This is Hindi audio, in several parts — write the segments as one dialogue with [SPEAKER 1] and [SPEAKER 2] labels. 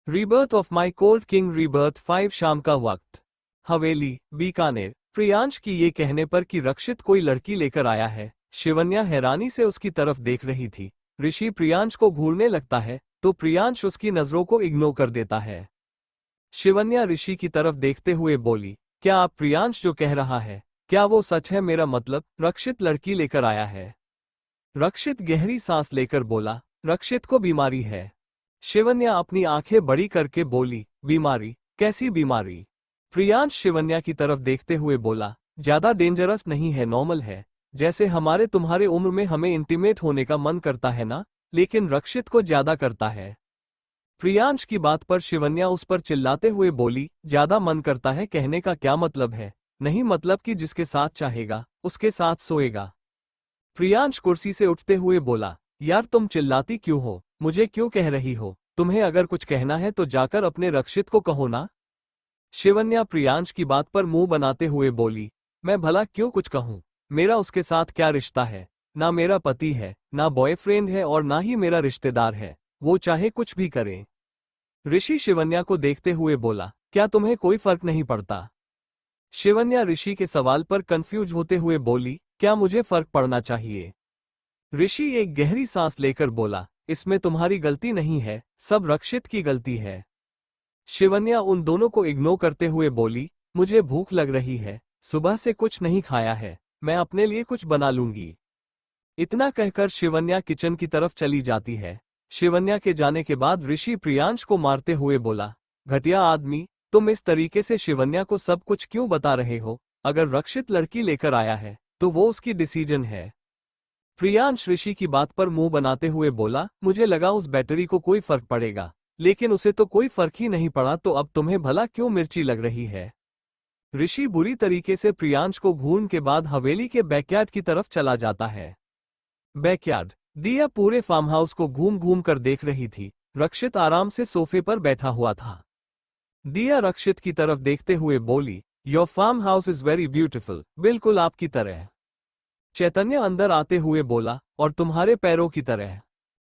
[SPEAKER 1] Rebirth of my cold king rebirth 5 शाम का वक्त। हवेली, बीकानेर। प्रियांश की ये कहने पर कि रक्षित कोई लड़की लेकर आया है, शिवन्या हैरानी से उसकी तरफ देख रही थी। ऋषि प्रियांश को घूरने लगता है तो प्रियांश उसकी नजरों को इग्नोर कर देता है। शिवन्या ऋषि की तरफ देखते हुए बोली, क्या आप प्रियांश जो कह रहा है, क्या वो सच है? मेरा मतलब, रक्षित लड़की लेकर आया है। रक्षित गहरी सांस लेकर बोला, रक्षित को बीमारी है। शिवन्या अपनी आंखें बड़ी करके बोली, बीमारी? कैसी बीमारी? प्रियांश शिवन्या की तरफ देखते हुए बोला, ज्यादा डेंजरस नहीं है, नॉर्मल है। जैसे हमारे तुम्हारे उम्र में हमें इंटीमेट होने का मन करता है ना, लेकिन रक्षित को ज्यादा करता है। प्रियांश की बात पर शिवन्या उस पर चिल्लाते हुए बोली, ज्यादा मन करता है कहने का क्या मतलब है? नहीं, मतलब कि जिसके साथ चाहेगा उसके साथ सोएगा। प्रियांश कुर्सी से उठते हुए बोला, यार तुम चिल्लाती क्यों हो? मुझे क्यों कह रही हो? तुम्हें अगर कुछ कहना है तो जाकर अपने रक्षित को कहो ना। शिवन्या प्रियांश की बात पर मुंह बनाते हुए बोली, मैं भला क्यों कुछ कहूं? मेरा उसके साथ क्या रिश्ता है? ना मेरा पति है, ना बॉयफ्रेंड है और ना ही मेरा रिश्तेदार है। वो चाहे कुछ भी करे। ऋषि शिवन्या को देखते हुए बोला, क्या तुम्हें कोई फर्क नहीं पड़ता? शिवन्या ऋषि के सवाल पर कंफ्यूज होते हुए बोली, क्या मुझे फर्क पड़ना चाहिए? ऋषि एक गहरी सांस लेकर बोला, इसमें तुम्हारी गलती नहीं है, सब रक्षित की गलती है। शिवन्या उन दोनों को इग्नोर करते हुए बोली, मुझे भूख लग रही है, सुबह से कुछ नहीं खाया है, मैं अपने लिए कुछ बना लूंगी। इतना कहकर शिवन्या किचन की तरफ चली जाती है। शिवन्या के जाने के बाद ऋषि प्रियांश को मारते हुए बोला, घटिया आदमी, तुम इस तरीके से शिवन्या को सब कुछ क्यों बता रहे हो? अगर रक्षित लड़की लेकर आया है तो वो उसकी डिसीजन है। प्रियांश ऋषि की बात पर मुंह बनाते हुए बोला, मुझे लगा उस बैटरी को कोई फर्क पड़ेगा, लेकिन उसे तो कोई फर्क ही नहीं पड़ा, तो अब तुम्हें भला क्यों मिर्ची लग रही है? ऋषि बुरी तरीके से प्रियांश को घूरने के बाद हवेली के बैकयार्ड की तरफ चला जाता है। बैकयार्ड। दिया पूरे फार्म हाउस को घूम घूम कर देख रही थी। रक्षित आराम से सोफे पर बैठा हुआ था। दिया रक्षित की तरफ देखते हुए बोली, your farm house is very beautiful, बिल्कुल आपकी तरह। चैतन्य अंदर आते हुए बोला, और तुम्हारे पैरों की तरह।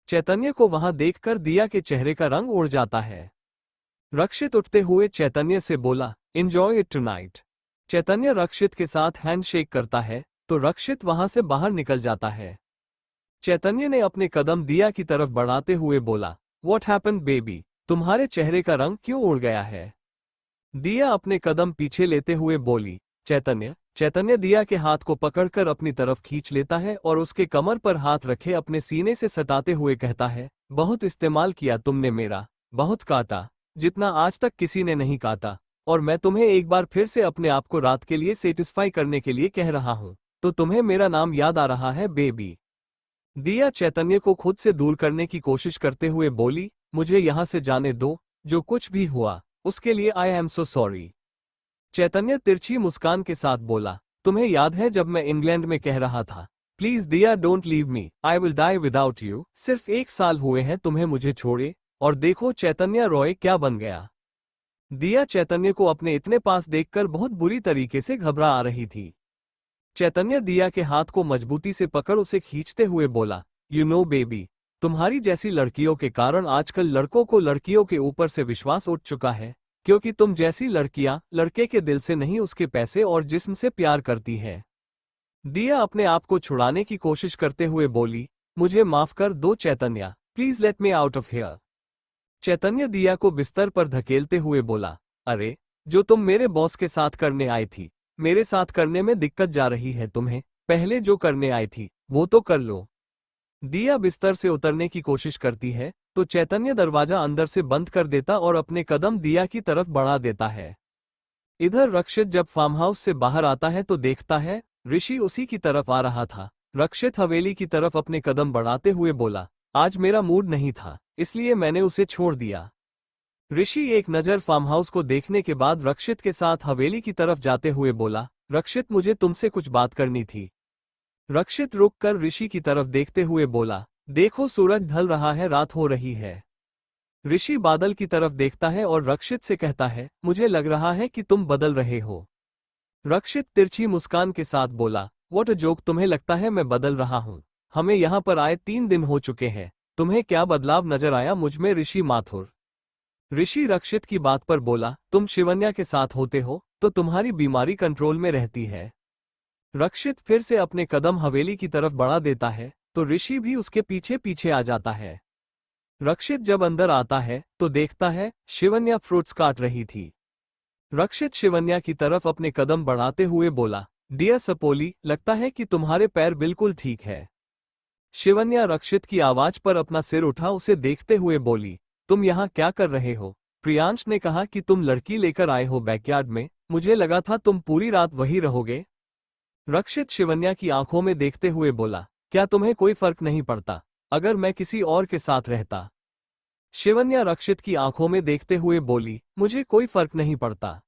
[SPEAKER 1] चैतन्य को वहां देखकर दिया के चेहरे का रंग उड़ जाता है। रक्षित उठते हुए चैतन्य से बोला, एंजॉय इट टुनाइट। चैतन्य रक्षित के साथ हैंडशेक करता है तो रक्षित वहां से बाहर निकल जाता है। चैतन्य ने अपने कदम दिया की तरफ बढ़ाते हुए बोला, व्हाट हैपेंड बेबी, तुम्हारे चेहरे का रंग क्यों उड़ गया है? दिया अपने कदम पीछे लेते हुए बोली, चैतन्य। चैतन्य दिया के हाथ को पकड़कर अपनी तरफ खींच लेता है और उसके कमर पर हाथ रखे अपने सीने से सटाते हुए कहता है, बहुत इस्तेमाल किया तुमने मेरा, बहुत काटा, जितना आज तक किसी ने नहीं काटा। और मैं तुम्हें एक बार फिर से अपने आप को रात के लिए सेटिस्फाई करने के लिए कह रहा हूं, तो तुम्हें मेरा नाम याद आ रहा है बेबी? दिया चैतन्य को खुद से दूर करने की कोशिश करते हुए बोली, मुझे यहां से जाने दो, जो कुछ भी हुआ उसके लिए आई एम सो सॉरी। चैतन्य तिरछी मुस्कान के साथ बोला, तुम्हें याद है जब मैं इंग्लैंड में कह रहा था, please Diya don't leave me, I will die without you. सिर्फ 1 साल हुए हैं तुम्हें मुझे छोड़े, और देखो चैतन्य रॉय क्या बन गया। दिया चैतन्य को अपने इतने पास देखकर बहुत बुरी तरीके से घबरा आ रही थी। चैतन्य दिया के हाथ को मजबूती से पकड़ उसे खींचते हुए बोला, यू नो बेबी, तुम्हारी जैसी लड़कियों के कारण आजकल लड़कों को लड़कियों के ऊपर से विश्वास उठ चुका है, क्योंकि तुम जैसी लड़कियां लड़के के दिल से नहीं उसके पैसे और जिस्म से प्यार करती है। दिया अपने आप को छुड़ाने की कोशिश करते हुए बोली, मुझे माफ कर दो Chaitanya, please let me out of here. Chaitanya Diya को बिस्तर पर धकेलते हुए बोला, अरे, जो तुम मेरे बॉस के साथ करने आई थी, मेरे साथ करने में दिक्कत जा रही है तुम्हें? पहले जो करने आई थी वो तो कर लो। दिया बिस्तर से उतरने की कोशिश करती है तो चैतन्य दरवाजा अंदर से बंद कर देता और अपने कदम दिया की तरफ बढ़ा देता है। इधर रक्षित जब फार्म हाउस से बाहर आता है तो देखता है ऋषि उसी की तरफ आ रहा था। रक्षित हवेली की तरफ अपने कदम बढ़ाते हुए बोला, आज मेरा मूड नहीं था, इसलिए मैंने उसे छोड़ दिया। ऋषि एक नज़र फार्म हाउस को देखने के बाद रक्षित के साथ हवेली की तरफ जाते हुए बोला, रक्षित मुझे तुमसे कुछ बात करनी थी। रक्षित रुककर ऋषि की तरफ देखते हुए बोला, देखो सूरज ढल रहा है, रात हो रही है। ऋषि बादल की तरफ देखता है और रक्षित से कहता है, मुझे लग रहा है कि तुम बदल रहे हो। रक्षित तिरछी मुस्कान के साथ बोला, व्हाट अ जोक, तुम्हें लगता है मैं बदल रहा हूं? हमें यहाँ पर आए 3 दिन हो चुके हैं, तुम्हें क्या बदलाव नजर आया मुझ में ऋषि माथुर? ऋषि रक्षित की बात पर बोला, तुम शिवन्या के साथ होते हो तो तुम्हारी बीमारी कंट्रोल में रहती है। रक्षित फिर से अपने कदम हवेली की तरफ बढ़ा देता है तो ऋषि भी उसके पीछे पीछे आ जाता है। रक्षित जब अंदर आता है तो देखता है शिवन्या फ्रूट्स काट रही थी। रक्षित शिवन्या की तरफ अपने कदम बढ़ाते हुए बोला, डियर सपोली, लगता है कि तुम्हारे पैर बिल्कुल ठीक है। शिवन्या रक्षित की आवाज पर अपना सिर उठा उसे देखते हुए बोली, तुम यहाँ क्या कर रहे हो? प्रियांश ने कहा कि तुम लड़की लेकर आए हो बैकयार्ड में, मुझे लगा था तुम पूरी रात वहीं रहोगे। रक्षित शिवन्या की आंखों में देखते हुए बोला, क्या तुम्हें कोई फर्क नहीं पड़ता अगर मैं किसी और के साथ रहता? शिवन्या रक्षित की आंखों में देखते हुए बोली, मुझे कोई फर्क नहीं पड़ता।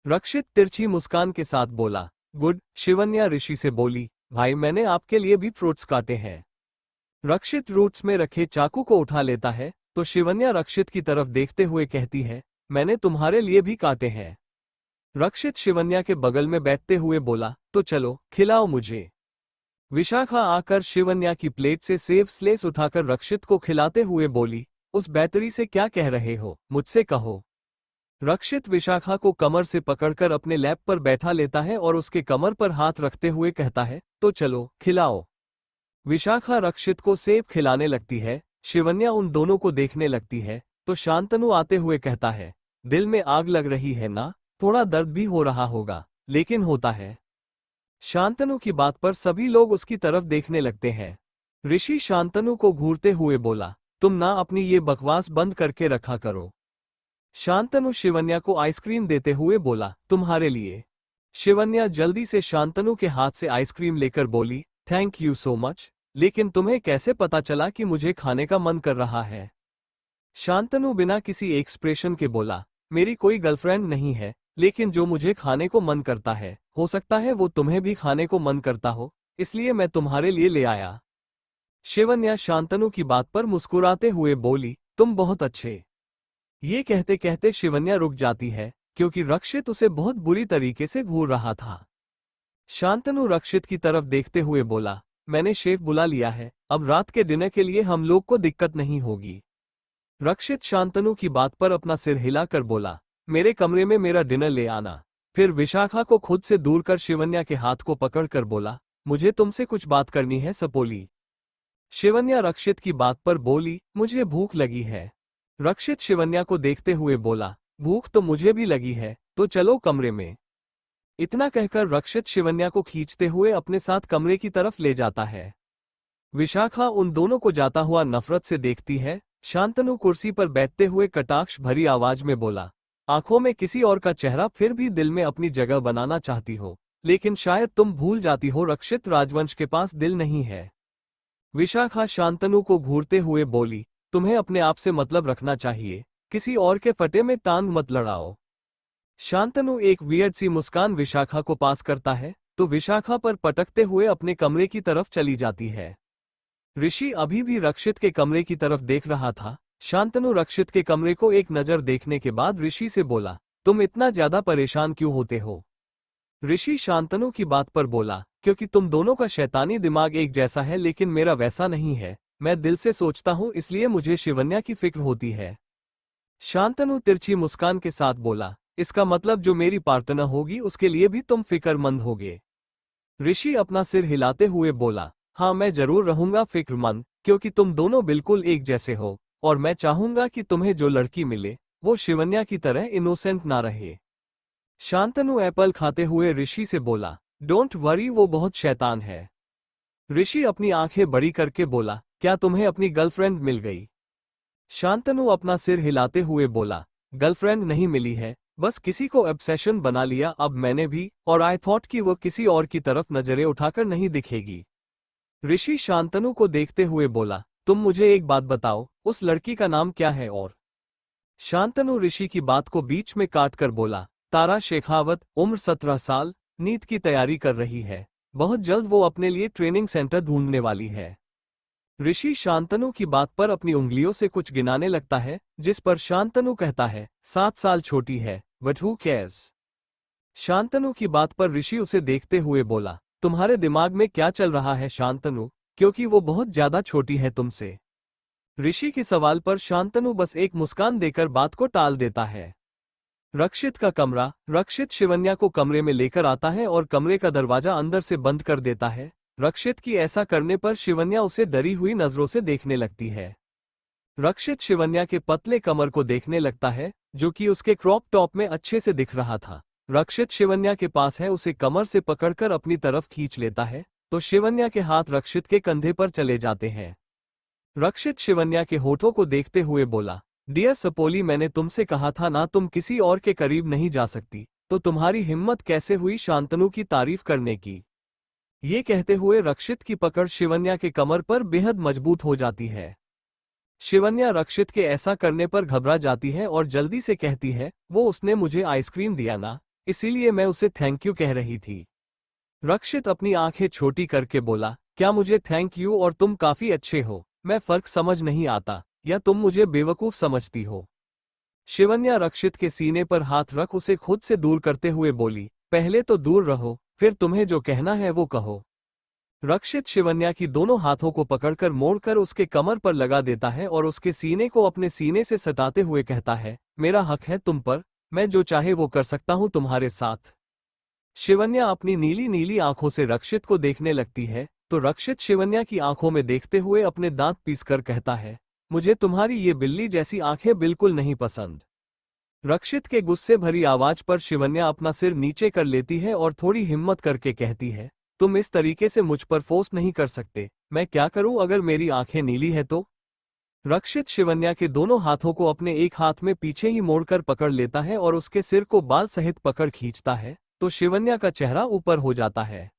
[SPEAKER 1] रक्षित तिरछी मुस्कान के साथ बोला, गुड। शिवन्या ऋषि से बोली, भाई मैंने आपके लिए भी फ्रूट्स काटे हैं। रक्षित रूट्स में रखे चाकू को उठा लेता है तो शिवन्या रक्षित की तरफ देखते हुए कहती है, मैंने तुम्हारे लिए भी काटे हैं। रक्षित शिवन्या के बगल में बैठते हुए बोला, तो चलो खिलाओ मुझे। विशाखा आकर शिवन्या की प्लेट से सेब स्लेस उठाकर रक्षित को खिलाते हुए बोली, उस बैटरी से क्या कह रहे हो, मुझसे कहो। रक्षित विशाखा को कमर से पकड़कर अपने लैप पर बैठा लेता है और उसके कमर पर हाथ रखते हुए कहता है, तो चलो खिलाओ। विशाखा रक्षित को सेब खिलाने लगती है। शिवन्या उन दोनों को देखने लगती है तो शांतनु आते हुए कहता है, दिल में आग लग रही है ना? थोड़ा दर्द भी हो रहा होगा, लेकिन होता है। शांतनु की बात पर सभी लोग उसकी तरफ देखने लगते हैं। ऋषि शांतनु को घूरते हुए बोला, तुम ना अपनी ये बकवास बंद करके रखा करो। शांतनु शिवन्या को आइसक्रीम देते हुए बोला, तुम्हारे लिए। शिवन्या जल्दी से शांतनु के हाथ से आइसक्रीम लेकर बोली, थैंक यू सो मच, लेकिन तुम्हें कैसे पता चला कि मुझे खाने का मन कर रहा है? शांतनु बिना किसी एक्सप्रेशन के बोला, मेरी कोई गर्लफ्रेंड नहीं है, लेकिन जो मुझे खाने को मन करता है, हो सकता है वो तुम्हें भी खाने को मन करता हो, इसलिए मैं तुम्हारे लिए ले आया। शिवन्या शांतनु की बात पर मुस्कुराते हुए बोली, तुम बहुत अच्छे। ये कहते कहते शिवन्या रुक जाती है क्योंकि रक्षित उसे बहुत बुरी तरीके से घूर रहा था। शांतनु रक्षित की तरफ देखते हुए बोला, मैंने शेफ बुला लिया है, अब रात के डिनर के लिए हम लोग को दिक्कत नहीं होगी। रक्षित शांतनु की बात पर अपना सिर हिलाकर बोला, मेरे कमरे में मेरा डिनर ले आना। फिर विशाखा को खुद से दूर कर शिवन्या के हाथ को पकड़कर बोला, मुझे तुमसे कुछ बात करनी है सपोली। शिवन्या रक्षित की बात पर बोली, मुझे भूख लगी है। रक्षित शिवन्या को देखते हुए बोला, भूख तो मुझे भी लगी है, तो चलो कमरे में। इतना कहकर रक्षित शिवन्या को खींचते हुए अपने साथ कमरे की तरफ ले जाता है। विशाखा उन दोनों को जाता हुआ नफरत से देखती है। शांतनु कुर्सी पर बैठते हुए कटाक्ष भरी आवाज में बोला, आंखों में किसी और का चेहरा फिर भी दिल में अपनी जगह बनाना चाहती हो, लेकिन शायद तुम भूल जाती हो रक्षित राजवंश के पास दिल नहीं है। विशाखा शांतनु को घूरते हुए बोली, तुम्हें अपने आप से मतलब रखना चाहिए, किसी और के फटे में टांग मत लड़ाओ। शांतनु एक वियर्ड सी मुस्कान विशाखा को पास करता है तो विशाखा पर पटकते हुए अपने कमरे की तरफ चली जाती है। ऋषि अभी भी रक्षित के कमरे की तरफ देख रहा था। शांतनु रक्षित के कमरे को एक नजर देखने के बाद ऋषि से बोला, तुम इतना ज्यादा परेशान क्यों होते हो? ऋषि शांतनु की बात पर बोला, क्योंकि तुम दोनों का शैतानी दिमाग एक जैसा है, लेकिन मेरा वैसा नहीं है। मैं दिल से सोचता हूं, इसलिए मुझे शिवन्या की फिक्र होती है। शांतनु तिरछी मुस्कान के साथ बोला, इसका मतलब जो मेरी पार्टनर होगी उसके लिए भी तुम फिक्रमंद होगे? ऋषि अपना सिर हिलाते हुए बोला, हाँ मैं जरूर रहूंगा फिक्रमंद, क्योंकि तुम दोनों बिल्कुल एक जैसे हो, और मैं चाहूंगा कि तुम्हें जो लड़की मिले वो शिवन्या की तरह इनोसेंट ना रहे। शांतनु एप्पल खाते हुए ऋषि से बोला, डोंट वरी, वो बहुत शैतान है। ऋषि अपनी आंखें बड़ी करके बोला, क्या तुम्हें अपनी गर्लफ्रेंड मिल गई? शांतनु अपना सिर हिलाते हुए बोला, गर्लफ्रेंड नहीं मिली है, बस किसी को ऑब्सेशन बना लिया अब मैंने भी, और आई थॉट कि वो किसी और की तरफ नजरें उठाकर नहीं दिखेगी। ऋषि शांतनु को देखते हुए बोला, तुम मुझे एक बात बताओ, उस लड़की का नाम क्या है? और शांतनु ऋषि की बात को बीच में काटकर बोला, तारा शेखावत, उम्र 17 साल, नीट की तैयारी कर रही है, बहुत जल्द वो अपने लिए ट्रेनिंग सेंटर ढूंढने वाली है। ऋषि शांतनु की बात पर अपनी उंगलियों से कुछ गिनाने लगता है, जिस पर शांतनु कहता है, 7 साल छोटी है, बट हु केयर्स। शांतनु की बात पर ऋषि उसे देखते हुए बोला, तुम्हारे दिमाग में क्या चल रहा है शांतनु, क्योंकि वो बहुत ज्यादा छोटी है तुमसे। ऋषि के सवाल पर शांतनु बस एक मुस्कान देकर बात को टाल देता है। रक्षित का कमरा। रक्षित शिवन्या को कमरे में लेकर आता है और कमरे का दरवाजा अंदर से बंद कर देता है। रक्षित की ऐसा करने पर शिवन्या उसे डरी हुई नजरों से देखने लगती है। रक्षित शिवन्या के पतले कमर को देखने लगता है, जो कि उसके क्रॉप टॉप में अच्छे से दिख रहा था। रक्षित शिवन्या के पास है, उसे कमर से पकड़कर अपनी तरफ खींच लेता है, तो शिवन्या के हाथ रक्षित के कंधे पर चले जाते हैं। रक्षित शिवन्या के होठों को देखते हुए बोला, डियर सपोली, मैंने तुमसे कहा था ना, तुम किसी और के करीब नहीं जा सकती, तो तुम्हारी हिम्मत कैसे हुई शांतनु की तारीफ करने की। ये कहते हुए रक्षित की पकड़ शिवन्या के कमर पर बेहद मजबूत हो जाती है। शिवन्या रक्षित के ऐसा करने पर घबरा जाती है और जल्दी से कहती है, वो उसने मुझे आइसक्रीम दिया ना, इसीलिए मैं उसे थैंक यू कह रही थी। रक्षित अपनी आंखें छोटी करके बोला, क्या मुझे थैंक यू, और तुम काफी अच्छे हो, मैं फर्क समझ नहीं आता, या तुम मुझे बेवकूफ समझती हो। शिवन्या रक्षित के सीने पर हाथ रख उसे खुद से दूर करते हुए बोली, पहले तो दूर रहो, फिर तुम्हें जो कहना है वो कहो। रक्षित शिवन्या की दोनों हाथों को पकड़कर मोड़कर उसके कमर पर लगा देता है और उसके सीने को अपने सीने से सटाते हुए कहता है, मेरा हक है तुम पर, मैं जो चाहे वो कर सकता हूं तुम्हारे साथ। शिवन्या अपनी नीली नीली आंखों से रक्षित को देखने लगती है, तो रक्षित शिवन्या की आंखों में देखते हुए अपने दांत पीसकर कहता है, मुझे तुम्हारी ये बिल्ली जैसी आंखें बिल्कुल नहीं पसंद। रक्षित के गुस्से भरी आवाज पर शिवन्या अपना सिर नीचे कर लेती है और थोड़ी हिम्मत करके कहती है, तुम इस तरीके से मुझ पर फोर्स नहीं कर सकते, मैं क्या करूं अगर मेरी आंखें नीली है तो। रक्षित शिवन्या के दोनों हाथों को अपने एक हाथ में पीछे ही मोड़कर पकड़ लेता है और उसके सिर को बाल सहित पकड़ खींचता है, तो शिवन्या का चेहरा ऊपर हो जाता है।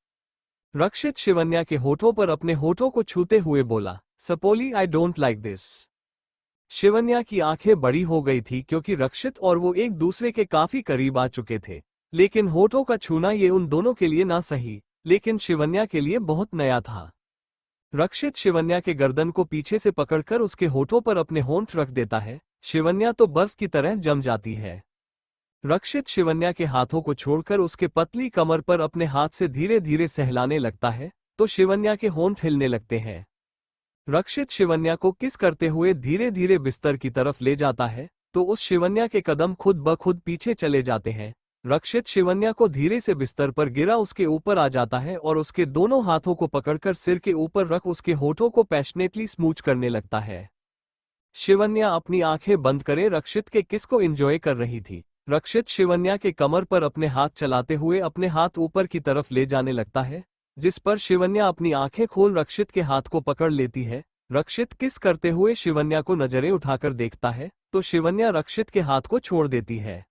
[SPEAKER 1] रक्षित शिवन्या के होठों पर अपने होठों को छूते हुए बोला, सपोली, I don't like this. Shivanya की आंखें बड़ी हो गई थी क्योंकि रक्षित और वो एक दूसरे के काफी करीब आ चुके थे, लेकिन होठों का छूना ये उन दोनों के लिए ना सही, लेकिन शिवन्या के लिए बहुत नया था। रक्षित शिवन्या के गर्दन को पीछे से पकड़कर उसके होठों पर अपने होंठ रख देता है। शिवन्या तो बर्फ की तरह जम जाती है। रक्षित शिवन्या के हाथों को छोड़कर उसके पतली कमर पर अपने हाथ से धीरे धीरे सहलाने लगता है, तो शिवन्या के होंठ हिलने लगते हैं। रक्षित शिवन्या को किस करते हुए धीरे धीरे बिस्तर की तरफ ले जाता है, तो उस शिवन्या के कदम खुद ब खुद पीछे चले जाते हैं। रक्षित शिवन्या को धीरे से बिस्तर पर गिरा उसके ऊपर आ जाता है और उसके दोनों हाथों को पकड़कर सिर के ऊपर रख उसके होठों को पैशनेटली स्मूच करने लगता है। शिवन्या अपनी आंखें बंद करे रक्षित के किस को एंजॉय कर रही थी। रक्षित शिवन्या के कमर पर अपने हाथ चलाते हुए अपने हाथ ऊपर की तरफ ले जाने लगता है, जिस पर शिवन्या अपनी आंखें खोल रक्षित के हाथ को पकड़ लेती है। रक्षित किस करते हुए शिवन्या को नजरें उठाकर देखता है, तो शिवन्या रक्षित के हाथ को छोड़ देती है।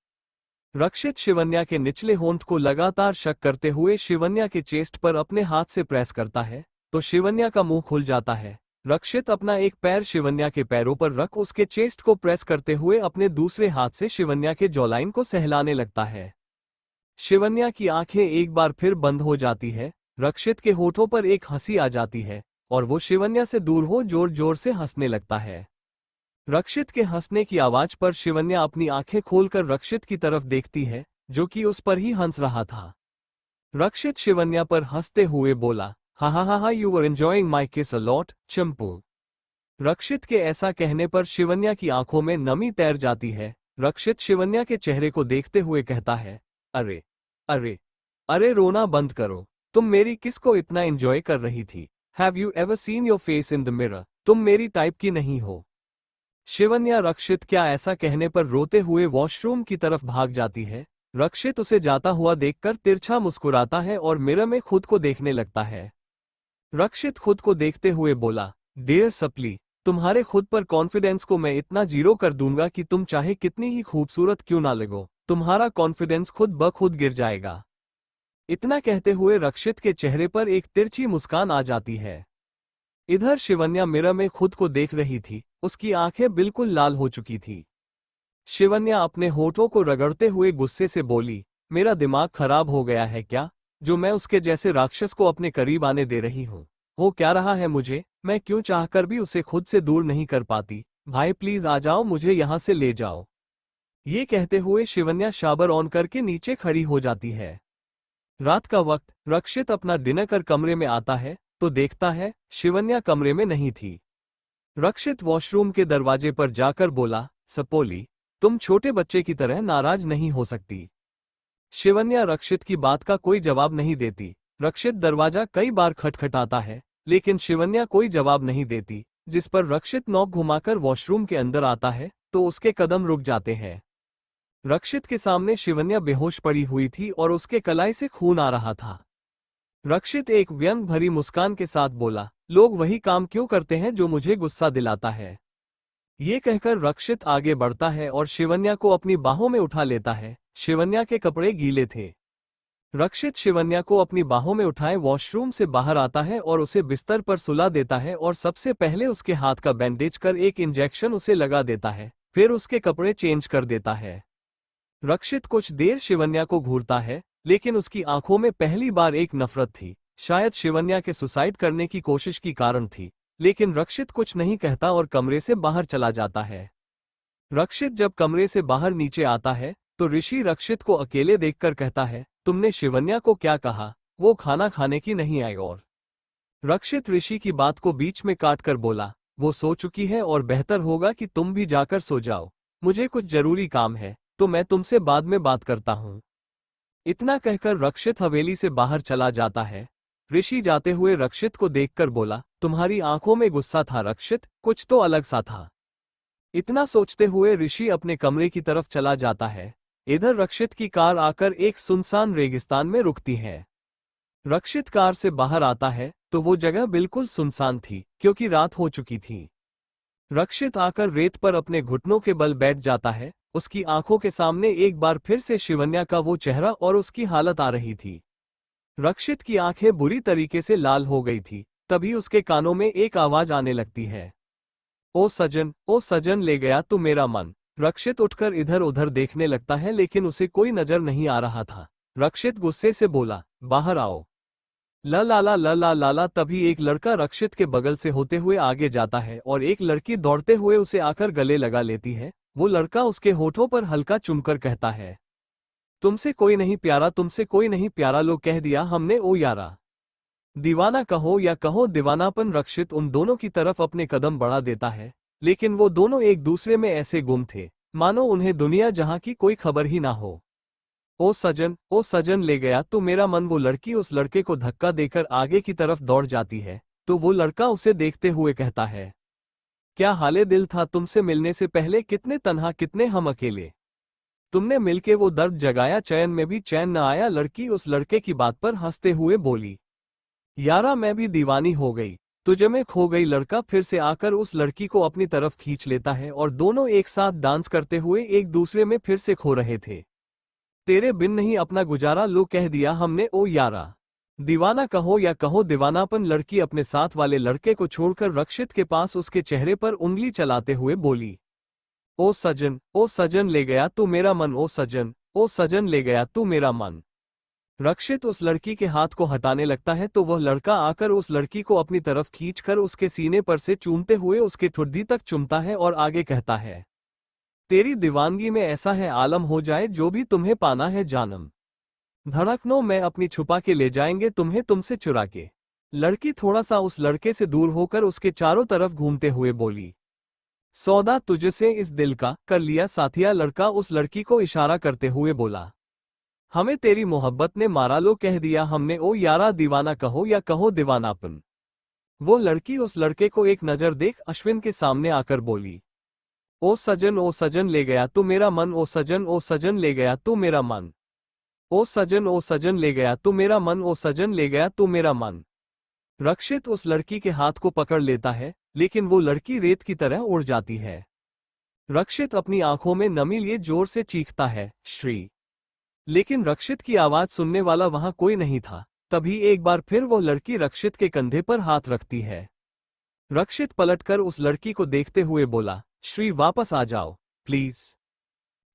[SPEAKER 1] रक्षित शिवन्या के निचले होंठ को लगातार शक करते हुए शिवन्या के चेस्ट पर अपने हाथ से प्रेस करता है, तो शिवन्या का मुंह खुल जाता है। रक्षित अपना एक पैर शिवन्या के पैरों पर रख उसके चेस्ट को प्रेस करते हुए अपने दूसरे हाथ से शिवन्या के जॉलाइन को सहलाने लगता है। शिवन्या की आंखें एक बार फिर बंद हो जाती है। रक्षित के होठों पर एक हंसी आ जाती है और वो शिवन्या से दूर हो जोर जोर से हंसने लगता है। रक्षित के हंसने की आवाज पर शिवन्या अपनी आंखें खोलकर रक्षित की तरफ देखती है, जो कि उस पर ही हंस रहा था। रक्षित शिवन्या पर हंसते हुए बोला, हा, यू वर एंजॉयिंग माई किस अ लॉट, चंपू। रक्षित के ऐसा कहने पर शिवन्या की आंखों में नमी तैर जाती है। रक्षित शिवन्या के चेहरे को देखते हुए कहता है, अरे अरे अरे, रोना बंद करो, तुम मेरी किस को इतना एंजॉय कर रही थी। Have you ever seen your face in the mirror, तुम मेरी टाइप की नहीं हो। शिवन्या रक्षित क्या ऐसा कहने पर रोते हुए वॉशरूम की तरफ भाग जाती है। रक्षित उसे जाता हुआ देखकर तिरछा मुस्कुराता है और मिरर में खुद को देखने लगता है। रक्षित खुद को देखते हुए बोला, डियर सपली, तुम्हारे खुद पर कॉन्फिडेंस को मैं इतना जीरो कर दूंगा कि तुम चाहे कितनी ही खूबसूरत क्यों ना लगो, तुम्हारा कॉन्फिडेंस खुद ब खुद गिर जाएगा। इतना कहते हुए रक्षित के चेहरे पर एक तिरछी मुस्कान आ जाती है। इधर शिवन्या मिरर में खुद को देख रही थी, उसकी आंखें बिल्कुल लाल हो चुकी थी। शिवन्या अपने होठों को रगड़ते हुए गुस्से से बोली, मेरा दिमाग खराब हो गया है क्या, जो मैं उसके जैसे राक्षस को अपने करीब आने दे रही हूँ। हो क्या रहा है मुझे, मैं क्यों चाहकर भी उसे खुद से दूर नहीं कर पाती। भाई प्लीज आ जाओ, मुझे यहाँ से ले जाओ। ये कहते हुए शिवन्या शावर ऑन करके नीचे खड़ी हो जाती है। रात का वक्त रक्षित अपना डिनर कर कमरे में आता है, तो देखता है शिवन्या कमरे में नहीं थी। रक्षित वॉशरूम के दरवाजे पर जाकर बोला, सपोली, तुम छोटे बच्चे की तरह नाराज नहीं हो सकती। शिवन्या रक्षित की बात का कोई जवाब नहीं देती। रक्षित दरवाजा कई बार खटखटाता है, लेकिन शिवन्या कोई जवाब नहीं देती, जिस पर रक्षित नॉक घुमाकर वॉशरूम के अंदर आता है तो उसके कदम रुक जाते हैं। रक्षित के सामने शिवन्या बेहोश पड़ी हुई थी और उसके कलाई से खून आ रहा था। रक्षित एक व्यंग भरी मुस्कान के साथ बोला, लोग वही काम क्यों करते हैं जो मुझे गुस्सा दिलाता है। ये कहकर रक्षित आगे बढ़ता है और शिवन्या को अपनी बाहों में उठा लेता है। शिवन्या के कपड़े गीले थे। रक्षित शिवन्या को अपनी बाहों में उठाए वॉशरूम से बाहर आता है और उसे बिस्तर पर सुला देता है और सबसे पहले उसके हाथ का बैंडेज कर एक इंजेक्शन उसे लगा देता है, फिर उसके कपड़े चेंज कर देता है। रक्षित कुछ देर शिवन्या को घूरता है, लेकिन उसकी आंखों में पहली बार एक नफरत थी। शायद शिवन्या के सुसाइड करने की कोशिश की कारण थी, लेकिन रक्षित कुछ नहीं कहता और कमरे से बाहर चला जाता है। रक्षित जब कमरे से बाहर नीचे आता है तो ऋषि रक्षित को अकेले देखकर कहता है, तुमने शिवन्या को क्या कहा? वो खाना खाने की नहीं आई। और रक्षित ऋषि की बात को बीच में काट कर बोला, वो सो चुकी है और बेहतर होगा कि तुम भी जाकर सो जाओ। मुझे कुछ जरूरी काम है, तो मैं तुमसे बाद में बात करता हूँ। इतना कहकर रक्षित हवेली से बाहर चला जाता है। ऋषि जाते हुए रक्षित को देखकर बोला, तुम्हारी आंखों में गुस्सा था रक्षित, कुछ तो अलग सा था। इतना सोचते हुए ऋषि अपने कमरे की तरफ चला जाता है। इधर रक्षित की कार आकर एक सुनसान रेगिस्तान में रुकती है। रक्षित कार से बाहर आता है तो वो जगह बिल्कुल सुनसान थी, क्योंकि रात हो चुकी थी। रक्षित आकर रेत पर अपने घुटनों के बल बैठ जाता है। उसकी आंखों के सामने एक बार फिर से शिवन्या का वो चेहरा और उसकी हालत आ रही थी। रक्षित की आंखें बुरी तरीके से लाल हो गई थी। तभी उसके कानों में एक आवाज आने लगती है, ओ सजन ले गया तू मेरा मन। रक्षित उठकर इधर उधर देखने लगता है, लेकिन उसे कोई नजर नहीं आ रहा था। रक्षित गुस्से से बोला, बाहर आओ। ल लाला। तभी एक लड़का रक्षित के बगल से होते हुए आगे जाता है और एक लड़की दौड़ते हुए उसे आकर गले लगा लेती है। वो लड़का उसके होठों पर हल्का चुमकर कहता है, तुमसे कोई नहीं प्यारा, तुमसे कोई नहीं प्यारा, लो कह दिया हमने ओ यारा। दीवाना कहो या कहो दीवानापन। रक्षित उन दोनों की तरफ अपने कदम बढ़ा देता है, लेकिन वो दोनों एक दूसरे में ऐसे गुम थे मानो उन्हें दुनिया जहां की कोई खबर ही ना हो। ओ सजन ले गया तो मेरा मन। वो लड़की उस लड़के को धक्का देकर आगे की तरफ दौड़ जाती है तो वो लड़का उसे देखते हुए कहता है, क्या हाले दिल था तुमसे मिलने से पहले, कितने तन्हा कितने हम अकेले। तुमने मिलके वो दर्द जगाया, चैन में भी चैन न आया। लड़की उस लड़के की बात पर हंसते हुए बोली, यारा मैं भी दीवानी हो गई, तुझे में खो गई। लड़का फिर से आकर उस लड़की को अपनी तरफ खींच लेता है और दोनों एक साथ डांस करते हुए एक दूसरे में फिर से खो रहे थे। तेरे बिन नहीं अपना गुजारा, लो कह दिया हमने ओ यारा। दीवाना कहो या कहो दीवानापन। लड़की अपने साथ वाले लड़के को छोड़कर रक्षित के पास उसके चेहरे पर उंगली चलाते हुए बोली, ओ सजन ले गया तू मेरा मन। ओ सजन ले गया तू मेरा मन। रक्षित उस लड़की के हाथ को हटाने लगता है तो वह लड़का आकर उस लड़की को अपनी तरफ खींचकर उसके सीने पर से चूमते हुए उसके ठुड्डी तक चुमता है और आगे कहता है, तेरी दीवानगी में ऐसा है आलम, हो जाए जो भी तुम्हें पाना है जानम। धड़कनों में अपनी छुपा के ले जाएंगे तुम्हें तुमसे चुरा के। लड़की थोड़ा सा उस लड़के से दूर होकर उसके चारों तरफ घूमते हुए बोली, सौदा तुझसे इस दिल का कर लिया साथिया। लड़का उस लड़की को इशारा करते हुए बोला, हमें तेरी मोहब्बत ने मारा, लो कह दिया हमने ओ यारा। दीवाना कहो या कहो दीवानापन। वो लड़की उस लड़के को एक नजर देख अश्विन के सामने आकर बोली, ओ सजन ले गया तू मेरा मन। ओ सजन ले गया तू मेरा मन। ओ सजन ले गया तू मेरा मन। ओ सजन ले गया तू मेरा मन। रक्षित उस लड़की के हाथ को पकड़ लेता है, लेकिन वो लड़की रेत की तरह उड़ जाती है। रक्षित अपनी आंखों में नमी लिए जोर से चीखता है, श्री। लेकिन रक्षित की आवाज सुनने वाला वहां कोई नहीं था। तभी एक बार फिर वो लड़की रक्षित के कंधे पर हाथ रखती है। रक्षित पलटकर उस लड़की को देखते हुए बोला, श्री वापस आ जाओ प्लीज।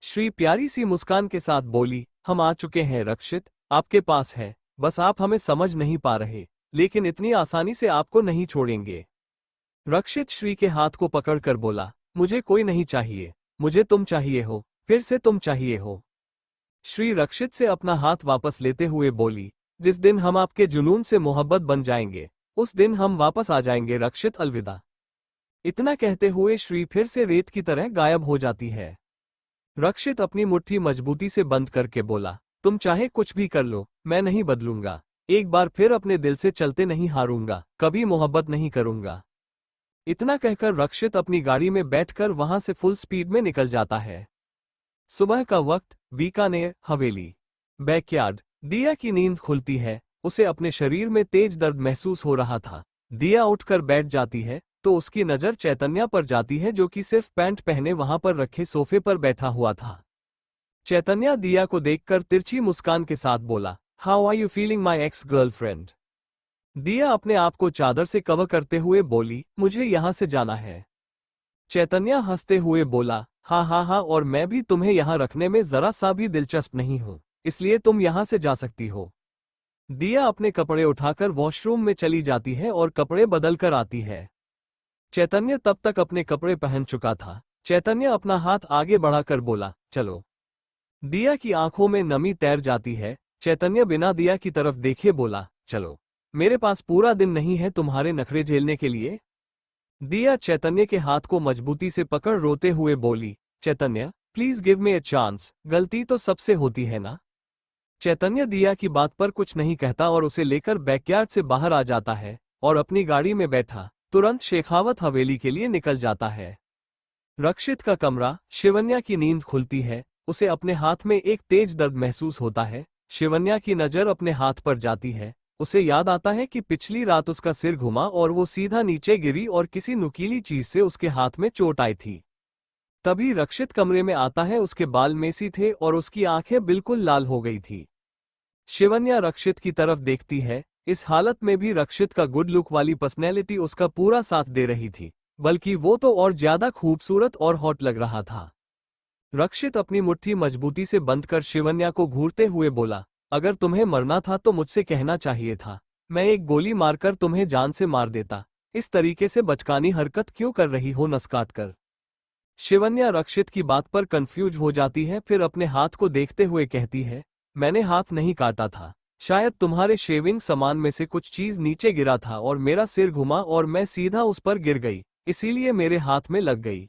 [SPEAKER 1] श्री प्यारी सी मुस्कान के साथ बोली, हम आ चुके हैं रक्षित, आपके पास है, बस आप हमें समझ नहीं पा रहे, लेकिन इतनी आसानी से आपको नहीं छोड़ेंगे। रक्षित श्री के हाथ को पकड़कर बोला, मुझे कोई नहीं चाहिए, मुझे तुम चाहिए हो, फिर से तुम चाहिए हो। श्री रक्षित से अपना हाथ वापस लेते हुए बोली, जिस दिन हम आपके जुनून से मोहब्बत बन जाएंगे उस दिन हम वापस आ जाएंगे रक्षित, अलविदा। इतना कहते हुए श्री फिर से रेत की तरह गायब हो जाती है। रक्षित अपनी मुट्ठी मजबूती से बंद करके बोला, तुम चाहे कुछ भी कर लो, मैं नहीं बदलूंगा। एक बार फिर अपने दिल से चलते नहीं हारूंगा, कभी मोहब्बत नहीं करूंगा। इतना कहकर रक्षित अपनी गाड़ी में बैठकर वहां से फुल स्पीड में निकल जाता है। सुबह का वक्त, बीकानेर हवेली। बैकयार्ड। दिया की नींद खुलती है। उसे अपने शरीर में तेज दर्द महसूस हो रहा था। दिया उठकर बैठ जाती है तो उसकी नजर चैतन्य पर जाती है, जो कि सिर्फ पैंट पहने वहां पर रखे सोफे पर बैठा हुआ था। चैतन्य दिया को देखकर तिरछी मुस्कान के साथ बोला, how are you feeling my ex girlfriend. Diya अपने आप को चादर से कवर करते हुए बोली, मुझे यहां से जाना है। चैतन्य हंसते हुए बोला, हाँ हाँ हाँ, और मैं भी तुम्हें यहां रखने में जरा सा भी दिलचस्प नहीं हूं, इसलिए तुम यहां से जा सकती हो। दिया अपने कपड़े उठाकर वॉशरूम में चली जाती है और कपड़े बदल कर आती है। चैतन्य तब तक अपने कपड़े पहन चुका था। चैतन्य अपना हाथ आगे बढ़ाकर बोला, चलो। दिया की आंखों में नमी तैर जाती है। चैतन्य बिना दिया की तरफ देखे बोला, चलो, मेरे पास पूरा दिन नहीं है तुम्हारे नखरे झेलने के लिए। दिया चैतन्य के हाथ को मजबूती से पकड़ रोते हुए बोली, Chaitanya please give me a chance, गलती तो सबसे होती है ना। चैतन्य दिया की बात पर कुछ नहीं कहता और उसे लेकर बैकयार्ड से बाहर आ जाता है और अपनी गाड़ी में बैठा तुरंत शेखावत हवेली के लिए निकल जाता है। रक्षित का कमरा। शिवन्या की नींद खुलती है। उसे अपने हाथ में एक तेज दर्द महसूस होता है। शिवन्या की नजर अपने हाथ पर जाती है। उसे याद आता है कि पिछली रात उसका सिर घुमा और वो सीधा नीचे गिरी और किसी नुकीली चीज से उसके हाथ में चोट आई थी। तभी रक्षित कमरे में आता है। उसके बाल मेसी थे और उसकी आंखें बिल्कुल लाल हो गई थी। शिवन्या रक्षित की तरफ देखती है। इस हालत में भी रक्षित का गुड लुक वाली पर्सनैलिटी उसका पूरा साथ दे रही थी, बल्कि वो तो और ज्यादा खूबसूरत और हॉट लग रहा था। रक्षित अपनी मुट्ठी मजबूती से बंद कर शिवन्या को घूरते हुए बोला, अगर तुम्हें मरना था तो मुझसे कहना चाहिए था, मैं एक गोली मारकर तुम्हें जान से मार देता। इस तरीके से बचकानी हरकत क्यों कर रही हो नस काट कर। शिवन्या रक्षित की बात पर कंफ्यूज हो जाती है, फिर अपने हाथ को देखते हुए कहती है, मैंने हाथ नहीं काटा था, शायद तुम्हारे शेविंग सामान में से कुछ चीज नीचे गिरा था और मेरा सिर घुमा और मैं सीधा उस पर गिर गई, इसीलिए मेरे हाथ में लग गई।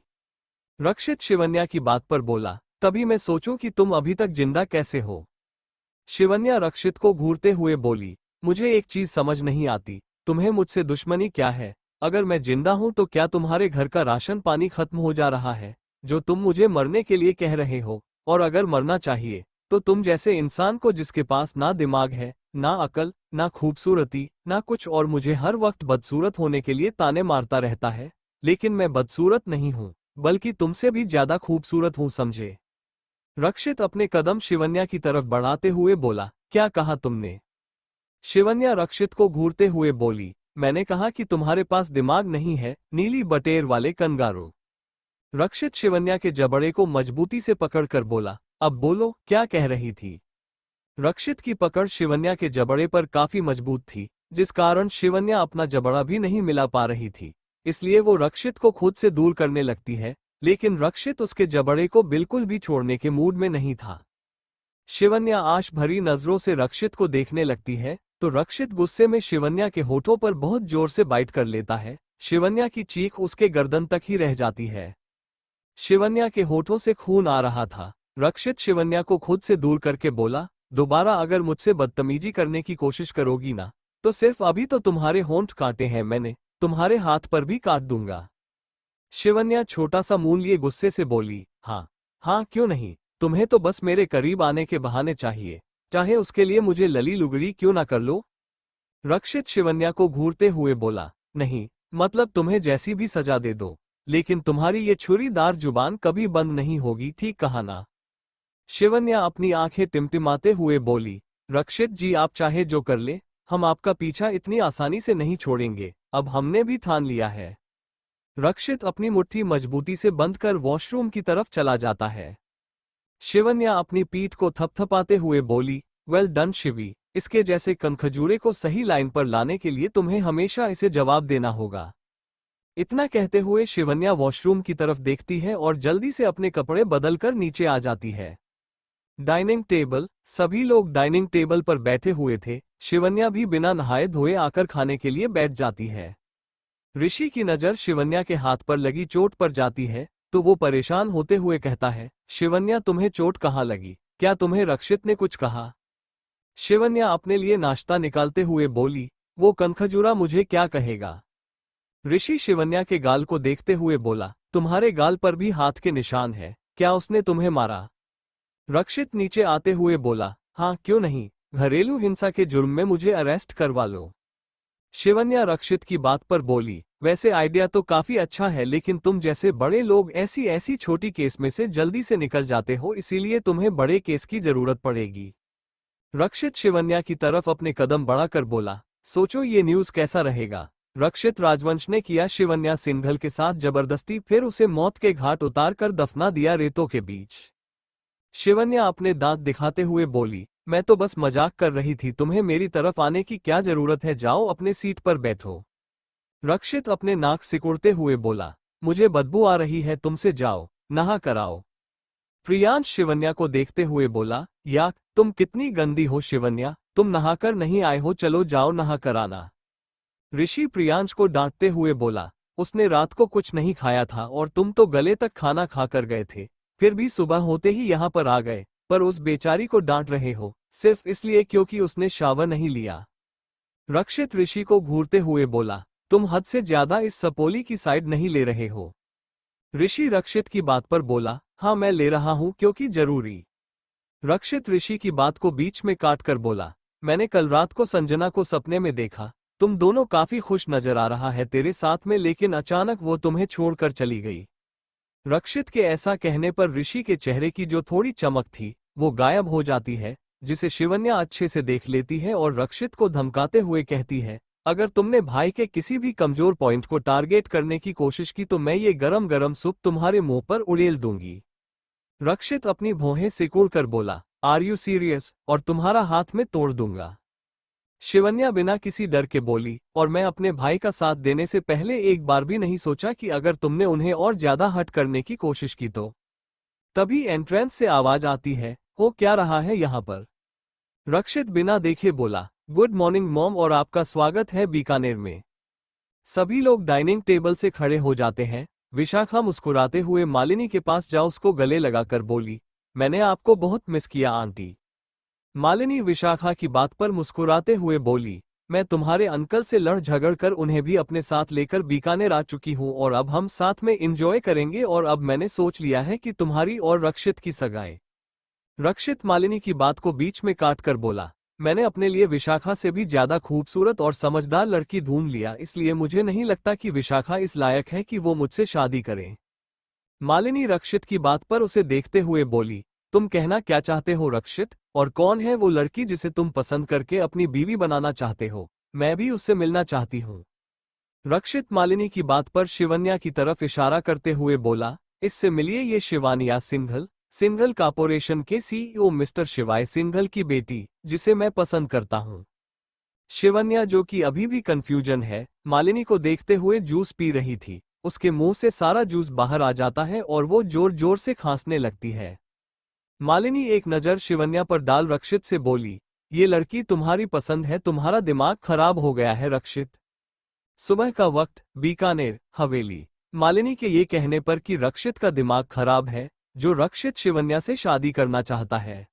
[SPEAKER 1] रक्षित शिवन्या की बात पर बोला, तभी मैं सोचूं कि तुम अभी तक जिंदा कैसे हो। शिवन्या रक्षित को घूरते हुए बोली, मुझे एक चीज समझ नहीं आती, तुम्हें मुझसे दुश्मनी क्या है। अगर मैं जिंदा हूं तो क्या तुम्हारे घर का राशन पानी खत्म हो जा रहा है, जो तुम मुझे मरने के लिए कह रहे हो। और अगर मरना चाहिए तो तुम जैसे इंसान को जिसके पास ना दिमाग है, ना अकल, ना खूबसूरती, ना कुछ, और मुझे हर वक्त बदसूरत होने के लिए ताने मारता रहता है। लेकिन मैं बदसूरत नहीं हूं, बल्कि तुमसे भी ज्यादा खूबसूरत हूं, समझे। रक्षित अपने कदम शिवन्या की तरफ बढ़ाते हुए बोला, क्या कहा तुमने। शिवन्या रक्षित को घूरते हुए बोली, मैंने कहा कि तुम्हारे पास दिमाग नहीं है, नीली बटेर वाले कंगारू। रक्षित शिवन्या के जबड़े को मजबूती से पकड़कर बोला, अब बोलो, क्या कह रही थी। रक्षित की पकड़ शिवन्या के जबड़े पर काफी मजबूत थी, जिस कारण शिवन्या अपना जबड़ा भी नहीं मिला पा रही थी। इसलिए वो रक्षित को खुद से दूर करने लगती है, लेकिन रक्षित उसके जबड़े को बिल्कुल भी छोड़ने के मूड में नहीं था। शिवन्या आश भरी नजरों से रक्षित को देखने लगती है तो रक्षित गुस्से में शिवन्या के होठों पर बहुत जोर से बाइट कर लेता है। शिवन्या की चीख उसके गर्दन तक ही रह जाती है। शिवन्या के होठों से खून आ रहा था। रक्षित शिवन्या को खुद से दूर करके बोला, दोबारा अगर मुझसे बदतमीजी करने की कोशिश करोगी ना, तो सिर्फ अभी तो तुम्हारे होंठ काटे हैं मैंने, तुम्हारे हाथ पर भी काट दूंगा। शिवन्या छोटा सा मुंह लिए गुस्से से बोली, हाँ हाँ, क्यों नहीं, तुम्हें तो बस मेरे करीब आने के बहाने चाहिए, चाहे उसके लिए मुझे लली लुगड़ी क्यों ना कर लो। रक्षित शिवन्या को घूरते हुए बोला, नहीं, मतलब तुम्हें जैसी भी सजा दे दो, लेकिन तुम्हारी ये छुरीदार जुबान कभी बंद नहीं होगी, ठीक कहा ना। शिवन्या अपनी आंखें टिमटिमाते हुए बोली, रक्षित जी आप चाहे जो कर ले, हम आपका पीछा इतनी आसानी से नहीं छोड़ेंगे, अब हमने भी ठान लिया है। रक्षित अपनी मुट्ठी मजबूती से बंद कर वॉशरूम की तरफ चला जाता है। शिवन्या अपनी पीठ को थपथपाते हुए बोली, वेल डन शिवी, इसके जैसे कनखजूरे को सही लाइन पर लाने के लिए तुम्हें हमेशा इसे जवाब देना होगा। इतना कहते हुए शिवन्या वॉशरूम की तरफ देखती है और जल्दी से अपने कपड़े बदलकर नीचे आ जाती है। Dining table. सभी लोग डाइनिंग टेबल पर बैठे हुए थे। शिवन्या भी बिना नहाए धोए आकर खाने के लिए बैठ जाती है। ऋषि की नज़र शिवन्या के हाथ पर लगी चोट पर जाती है तो वो परेशान होते हुए कहता है, शिवन्या तुम्हें चोट कहाँ लगी, क्या तुम्हें रक्षित ने कुछ कहा? शिवन्या अपने लिए नाश्ता निकालते हुए बोली, वो कनखजूरा मुझे क्या कहेगा? ऋषि शिवन्या के गाल को देखते हुए बोला, तुम्हारे गाल पर भी हाथ के निशान है, क्या उसने तुम्हें मारा? रक्षित नीचे आते हुए बोला, हाँ क्यों नहीं, घरेलू हिंसा के जुर्म में मुझे अरेस्ट करवा लो। शिवन्या रक्षित की बात पर बोली, वैसे आइडिया तो काफी अच्छा है लेकिन तुम जैसे बड़े लोग ऐसी ऐसी छोटी केस में से जल्दी से निकल जाते हो, इसीलिए तुम्हें बड़े केस की जरूरत पड़ेगी। रक्षित शिवन्या की तरफ अपने कदम बढ़ाकर बोला, सोचो ये न्यूज़ कैसा रहेगा। रक्षित राजवंश ने किया शिवन्या सिंघल के साथ जबरदस्ती, फिर उसे मौत के घाट उतार कर दफना दिया रेतों के बीच। शिवन्या अपने दांत दिखाते हुए बोली, मैं तो बस मजाक कर रही थी, तुम्हें मेरी तरफ आने की क्या जरूरत है, जाओ अपने सीट पर बैठो। रक्षित अपने नाक सिकुड़ते हुए बोला, मुझे बदबू आ रही है, तुमसे जाओ, नहा कराओ। प्रियांश शिवन्या को देखते हुए बोला, या तुम कितनी गंदी हो शिवन्या, तुम नहाकर नहीं आए हो, चलो जाओ नहा कर आना। ऋषि प्रियांश को डांटते हुए बोला, उसने रात को कुछ नहीं खाया था और तुम तो गले तक खाना खाकर गए थे, फिर भी सुबह होते ही यहाँ पर आ गए, पर उस बेचारी को डांट रहे हो सिर्फ इसलिए क्योंकि उसने शावर नहीं लिया। रक्षित ऋषि को घूरते हुए बोला, तुम हद से ज्यादा इस सपोली की साइड नहीं ले रहे हो। ऋषि रक्षित की बात पर बोला, हाँ मैं ले रहा हूं क्योंकि जरूरी। रक्षित ऋषि की बात को बीच में काट कर बोला, मैंने कल रात को संजना को सपने में देखा, तुम दोनों काफी खुश नजर आ रहा है तेरे साथ में, लेकिन अचानक वो तुम्हें छोड़कर चली गई। रक्षित के ऐसा कहने पर ऋषि के चेहरे की जो थोड़ी चमक थी वो गायब हो जाती है, जिसे शिवन्या अच्छे से देख लेती है और रक्षित को धमकाते हुए कहती है, अगर तुमने भाई के किसी भी कमजोर पॉइंट को टारगेट करने की कोशिश की तो मैं ये गरम गरम सूप तुम्हारे मुंह पर उड़ेल दूंगी। रक्षित अपनी भौहें सिकुड़ कर बोला, आर यू सीरियस, और तुम्हारा हाथ में तोड़ दूंगा। शिवन्या बिना किसी डर के बोली, और मैं अपने भाई का साथ देने से पहले एक बार भी नहीं सोचा कि अगर तुमने उन्हें और ज्यादा हट करने की कोशिश की तो। तभी एंट्रेंस से आवाज आती है, हो क्या रहा है यहाँ पर? रक्षित बिना देखे बोला, गुड मॉर्निंग मॉम और आपका स्वागत है बीकानेर में। सभी लोग डाइनिंग टेबल से खड़े हो जाते हैं। विशाखा मुस्कुराते हुए मालिनी के पास जा उसको गले लगाकर बोली, मैंने आपको बहुत मिस किया आंटी। मालिनी विशाखा की बात पर मुस्कुराते हुए बोली, मैं तुम्हारे अंकल से लड़ झगड़ कर उन्हें भी अपने साथ लेकर बीकानेर आ चुकी हूँ और अब हम साथ में एंजॉय करेंगे, और अब मैंने सोच लिया है कि तुम्हारी और रक्षित की सगाई। रक्षित मालिनी की बात को बीच में काट कर बोला, मैंने अपने लिए विशाखा से भी ज्यादा खूबसूरत और समझदार लड़की ढूंढ लिया, इसलिए मुझे नहीं लगता कि विशाखा इस लायक है कि वो मुझसे शादी करे। मालिनी रक्षित की बात पर उसे देखते हुए बोली, तुम कहना क्या चाहते हो रक्षित, और कौन है वो लड़की जिसे तुम पसंद करके अपनी बीवी बनाना चाहते हो? मैं भी उससे मिलना चाहती हूँ। रक्षित मालिनी की बात पर शिवन्या की तरफ इशारा करते हुए बोला, इससे मिलिए, ये शिवानिया सिंघल, सिंघल कॉर्पोरेशन के सीईओ मिस्टर शिवाय सिंघल की बेटी, जिसे मैं पसंद करता हूँ। शिवन्या, जो कि अभी भी कंफ्यूजन है, मालिनी को देखते हुए जूस पी रही थी। उसके मुंह से सारा जूस बाहर आ जाता है और वो जोर जोर से खांसने लगती है। मालिनी एक नज़र शिवन्या पर डाल रक्षित से बोली, ये लड़की तुम्हारी पसंद है, तुम्हारा दिमाग खराब हो गया है रक्षित। सुबह का वक्त, बीकानेर हवेली। मालिनी के ये कहने पर कि रक्षित का दिमाग खराब है, जो रक्षित शिवन्या से शादी करना चाहता है,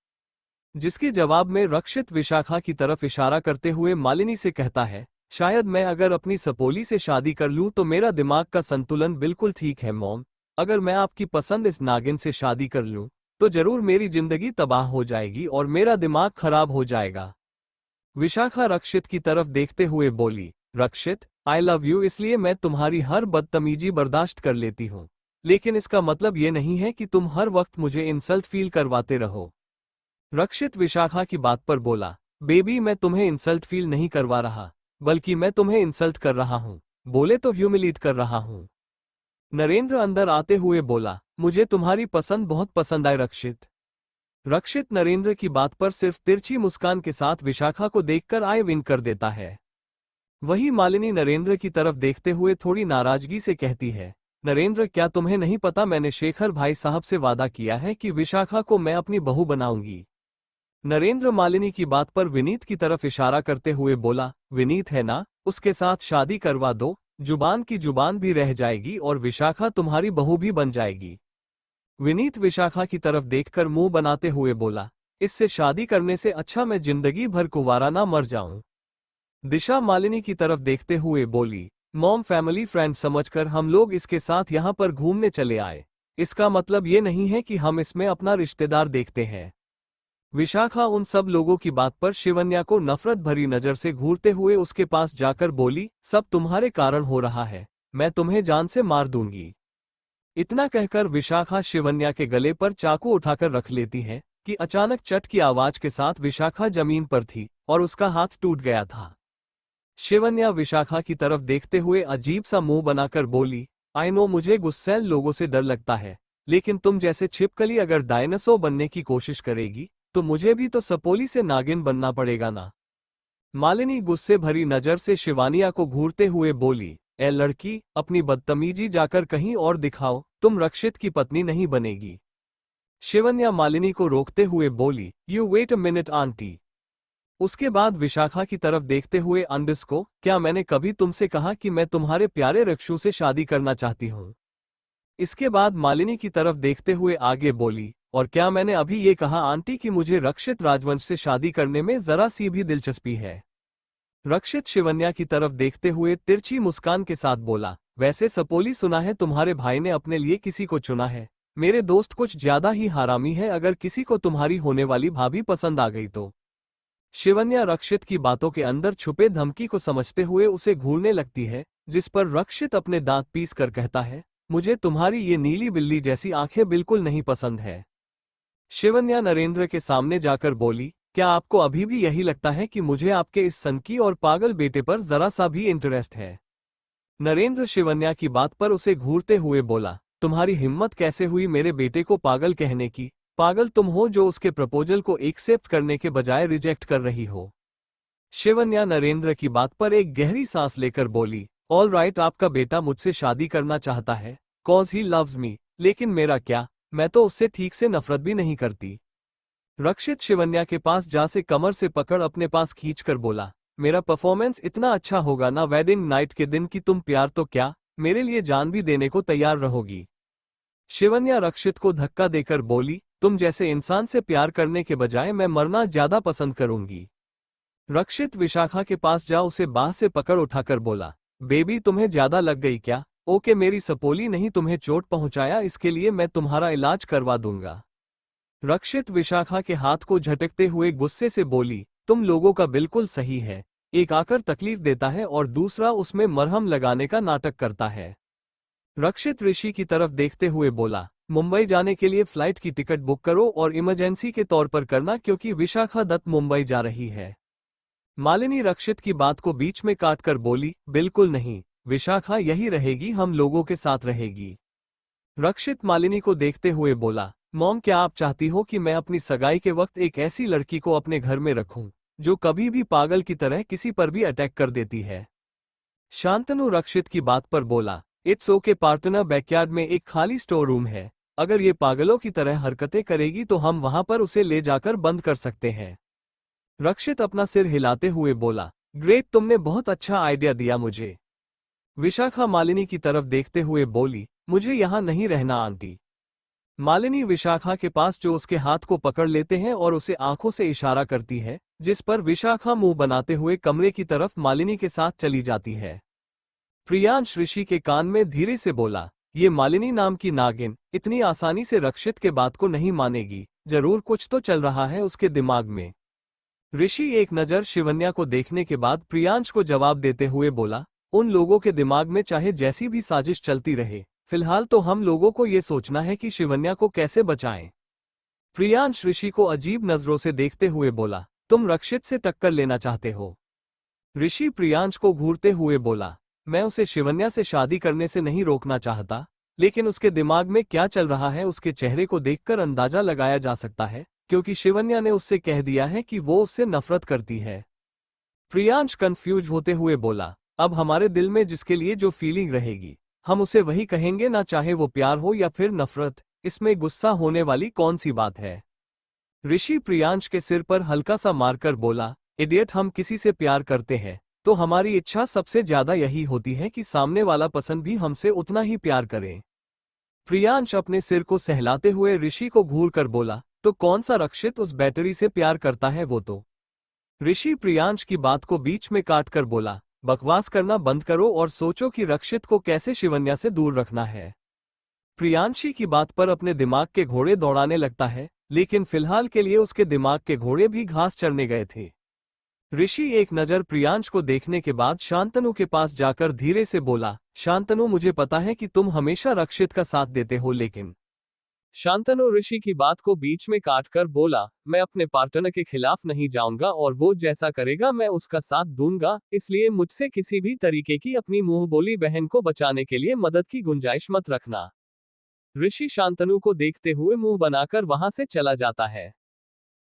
[SPEAKER 1] जिसके जवाब में रक्षित विशाखा की तरफ इशारा करते हुए मालिनी से कहता है, शायद मैं अगर अपनी सपोली से शादी कर लूं तो मेरा दिमाग का संतुलन बिल्कुल ठीक है मॉम, अगर मैं आपकी पसंद इस नागिन से शादी कर लूं तो जरूर मेरी जिंदगी तबाह हो जाएगी और मेरा दिमाग खराब हो जाएगा। विशाखा रक्षित की तरफ देखते हुए बोली, रक्षित आई लव यू, इसलिए मैं तुम्हारी हर बदतमीजी बर्दाश्त कर लेती हूँ, लेकिन इसका मतलब ये नहीं है कि तुम हर वक्त मुझे इंसल्ट फील करवाते रहो। रक्षित विशाखा की बात पर बोला, बेबी मैं तुम्हें इंसल्ट फील नहीं करवा रहा, बल्कि मैं तुम्हें इंसल्ट कर रहा हूँ, बोले तो ह्यूमिलेट कर रहा हूँ। नरेंद्र अंदर आते हुए बोला, मुझे तुम्हारी पसंद बहुत पसंद आई रक्षित। रक्षित नरेंद्र की बात पर सिर्फ तिरछी मुस्कान के साथ विशाखा को देखकर आई विंक कर देता है। वही मालिनी नरेंद्र की तरफ देखते हुए थोड़ी नाराजगी से कहती है, नरेंद्र क्या तुम्हें नहीं पता, मैंने शेखर भाई साहब से वादा किया है कि विशाखा को मैं अपनी बहू बनाऊंगी। नरेंद्र मालिनी की बात पर विनीत की तरफ इशारा करते हुए बोला, विनीत है ना, उसके साथ शादी करवा दो, जुबान की जुबान भी रह जाएगी और विशाखा तुम्हारी बहू भी बन जाएगी। विनीत विशाखा की तरफ देखकर मुंह बनाते हुए बोला, इससे शादी करने से अच्छा मैं जिंदगी भर कुंवारा ना मर जाऊं। दिशा मालिनी की तरफ देखते हुए बोली, मॉम फैमिली फ्रेंड समझकर हम लोग इसके साथ यहाँ पर घूमने चले आए। इसका मतलब ये नहीं है कि हम इसमें अपना रिश्तेदार देखते हैं। विशाखा उन सब लोगों की बात पर शिवन्या को नफरत भरी नजर से घूरते हुए उसके पास जाकर बोली, सब तुम्हारे कारण हो रहा है, मैं तुम्हें जान से मार दूंगी। इतना कहकर विशाखा शिवन्या के गले पर चाकू उठाकर रख लेती है कि अचानक चट की आवाज के साथ विशाखा जमीन पर थी और उसका हाथ टूट गया था। शिवन्या विशाखा की तरफ देखते हुए अजीब सा मुंह बनाकर बोली, आई नो मुझे गुस्सैल लोगों से डर लगता है, लेकिन तुम जैसे छिपकली अगर डायनासोर बनने की कोशिश करेगी तो मुझे भी तो सपोली से नागिन बनना पड़ेगा ना। मालिनी गुस्से भरी नजर से शिवानिया को घूरते हुए बोली, ए लड़की, अपनी बदतमीजी जाकर कहीं और दिखाओ, तुम रक्षित की पत्नी नहीं बनेगी। शिवन्या मालिनी को रोकते हुए बोली, you wait a minute aunty. उसके बाद विशाखा की तरफ देखते हुए अंडिस को, क्या मैंने कभी तुमसे कहा कि मैं तुम्हारे प्यारे रक्षु से शादी करना चाहती हूँ? इसके बाद मालिनी की तरफ देखते हुए आगे बोली, और क्या मैंने अभी ये कहा आंटी कि मुझे रक्षित राजवंश से शादी करने में जरा सी भी दिलचस्पी है? रक्षित शिवन्या की तरफ देखते हुए तिरछी मुस्कान के साथ बोला, वैसे सपोली सुना है तुम्हारे भाई ने अपने लिए किसी को चुना है। मेरे दोस्त कुछ ज्यादा ही हरामी है, अगर किसी को तुम्हारी होने वाली भाभी पसंद आ गई तो। शिवन्या रक्षित की बातों के अंदर छुपे धमकी को समझते हुए उसे घूरने लगती है, जिस पर रक्षित अपने दांत पीस कर कहता है, मुझे तुम्हारी ये नीली बिल्ली जैसी आंखें बिल्कुल नहीं पसंद है। शिवन्या नरेंद्र के सामने जाकर बोली, क्या आपको अभी भी यही लगता है कि मुझे आपके इस सनकी और पागल बेटे पर जरा सा भी इंटरेस्ट है? नरेंद्र शिवन्या की बात पर उसे घूरते हुए बोला, तुम्हारी हिम्मत कैसे हुई मेरे बेटे को पागल कहने की? पागल तुम हो जो उसके प्रपोजल को एक्सेप्ट करने के बजाय रिजेक्ट कर रही हो। शिवन्या नरेंद्र की बात पर एक गहरी सांस लेकर बोली, ऑल राइट, आपका बेटा मुझसे शादी करना चाहता है कॉज ही लव्स मी, लेकिन मेरा क्या, मैं तो उससे ठीक से नफरत भी नहीं करती। रक्षित शिवन्या के पास जा से कमर से पकड़ अपने पास खींचकर बोला, मेरा परफॉर्मेंस इतना अच्छा होगा ना वेडिंग नाइट के दिन कि तुम प्यार तो क्या, मेरे लिए जान भी देने को तैयार रहोगी। शिवन्या रक्षित को धक्का देकर बोली, तुम जैसे इंसान से प्यार करने के बजाय मैं मरना ज्यादा पसंद करूंगी। रक्षित विशाखा के पास जा उसे बाह से पकड़ उठाकर बोला, बेबी तुम्हें ज्यादा लग गई क्या? ओके, मेरी सपोली नहीं तुम्हें चोट पहुंचाया, इसके लिए मैं तुम्हारा इलाज करवा दूंगा। रक्षित विशाखा के हाथ को झटकते हुए गुस्से से बोली, तुम लोगों का बिल्कुल सही है, एक आकर तकलीफ देता है और दूसरा उसमें मरहम लगाने का नाटक करता है। रक्षित ऋषि की तरफ देखते हुए बोला, मुंबई जाने के लिए फ्लाइट की टिकट बुक करो और इमरजेंसी के तौर पर करना क्योंकि विशाखा दत्त मुंबई जा रही है। मालिनी रक्षित की बात को बीच में काटकर बोली, बिल्कुल नहीं, विशाखा यही रहेगी, हम लोगों के साथ रहेगी। रक्षित मालिनी को देखते हुए बोला, मॉम क्या आप चाहती हो कि मैं अपनी सगाई के वक्त एक ऐसी लड़की को अपने घर में रखूं जो कभी भी पागल की तरह किसी पर भी अटैक कर देती है? शांतनु रक्षित की बात पर बोला, इट्स ओके पार्टनर, बैकयार्ड में एक खाली स्टोर रूम है, अगर ये पागलों की तरह हरकतें करेगी तो हम वहां पर उसे ले जाकर बंद कर सकते हैं। रक्षित अपना सिर हिलाते हुए बोला, ग्रेट, तुमने बहुत अच्छा आइडिया दिया मुझे। विशाखा मालिनी की तरफ देखते हुए बोली, मुझे यहाँ नहीं रहना आंटी। मालिनी विशाखा के पास जो उसके हाथ को पकड़ लेते हैं और उसे आंखों से इशारा करती है, जिस पर विशाखा मुंह बनाते हुए कमरे की तरफ मालिनी के साथ चली जाती है। प्रियांश ऋषि के कान में धीरे से बोला, ये मालिनी नाम की नागिन इतनी आसानी से रक्षित के बात को नहीं मानेगी, जरूर कुछ तो चल रहा है उसके दिमाग में। ऋषि एक नज़र शिवन्या को देखने के बाद प्रियांश को जवाब देते हुए बोला, उन लोगों के दिमाग में चाहे जैसी भी साजिश चलती रहे, फिलहाल तो हम लोगों को ये सोचना है कि शिवन्या को कैसे बचाएं। प्रियांश ऋषि को अजीब नजरों से देखते हुए बोला, तुम रक्षित से टक्कर लेना चाहते हो? ऋषि प्रियांश को घूरते हुए बोला, मैं उसे शिवन्या से शादी करने से नहीं रोकना चाहता, लेकिन उसके दिमाग में क्या चल रहा है उसके चेहरे को देखकर अंदाजा लगाया जा सकता है, क्योंकि शिवन्या ने उससे कह दिया है कि वो उससे नफरत करती है। प्रियांश कंफ्यूज होते हुए बोला, अब हमारे दिल में जिसके लिए जो फीलिंग रहेगी हम उसे वही कहेंगे ना, चाहे वो प्यार हो या फिर नफरत, इसमें गुस्सा होने वाली कौन सी बात है? ऋषि प्रियांश के सिर पर हल्का सा मारकर बोला, इडियट, हम किसी से प्यार करते हैं तो हमारी इच्छा सबसे ज्यादा यही होती है कि सामने वाला पसंद भी हमसे उतना ही प्यार करे। प्रियांश अपने सिर को सहलाते हुए ऋषि को घूर कर बोला, तो कौन सा रक्षित उस बैटरी से प्यार करता है वो तो। ऋषि प्रियांश की बात को बीच में काट कर बोला, बकवास करना बंद करो और सोचो कि रक्षित को कैसे शिवन्या से दूर रखना है। प्रियांशी की बात पर अपने दिमाग के घोड़े दौड़ाने लगता है, लेकिन फिलहाल के लिए उसके दिमाग के घोड़े भी घास चरने गए थे। ऋषि एक नज़र प्रियांश को देखने के बाद शांतनु के पास जाकर धीरे से बोला, शांतनु मुझे पता है कि तुम हमेशा रक्षित का साथ देते हो, लेकिन। शांतनु ऋषि की बात को बीच में काटकर बोला, मैं अपने पार्टनर के खिलाफ नहीं जाऊंगा और वो जैसा करेगा मैं उसका साथ दूंगा, इसलिए मुझसे किसी भी तरीके की अपनी मुंह बोली बहन को बचाने के लिए मदद की गुंजाइश मत रखना। ऋषि शांतनु को देखते हुए मुंह बनाकर वहां से चला जाता है।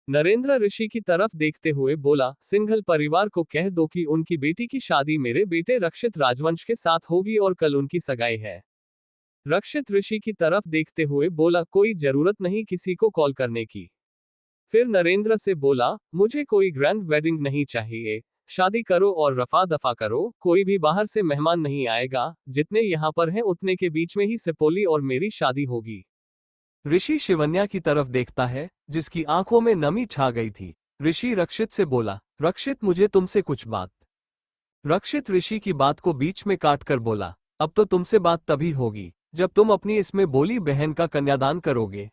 [SPEAKER 1] नरेंद्र ऋषि की तरफ देखते हुए बोला, सिंघल परिवार को कह दो कि उनकी बेटी की शादी मेरे बेटे रक्षित राजवंश के साथ होगी और कल उनकी सगाई है। रक्षित ऋषि की तरफ देखते हुए बोला, कोई जरूरत नहीं किसी को कॉल करने की। फिर नरेंद्र से बोला, मुझे कोई ग्रैंड वेडिंग नहीं चाहिए, शादी करो और रफा दफा करो, कोई भी बाहर से मेहमान नहीं आएगा, जितने यहाँ पर हैं उतने के बीच में ही सिपोली और मेरी शादी होगी। ऋषि शिवन्या की तरफ देखता है, जिसकी आंखों में नमी छा गई थी। ऋषि रक्षित से बोला, रक्षित मुझे तुमसे कुछ बात। रक्षित ऋषि की बात को बीच में काट कर बोला, अब तो तुमसे बात तभी होगी जब तुम अपनी इसमें बोली बहन का कन्यादान करोगे।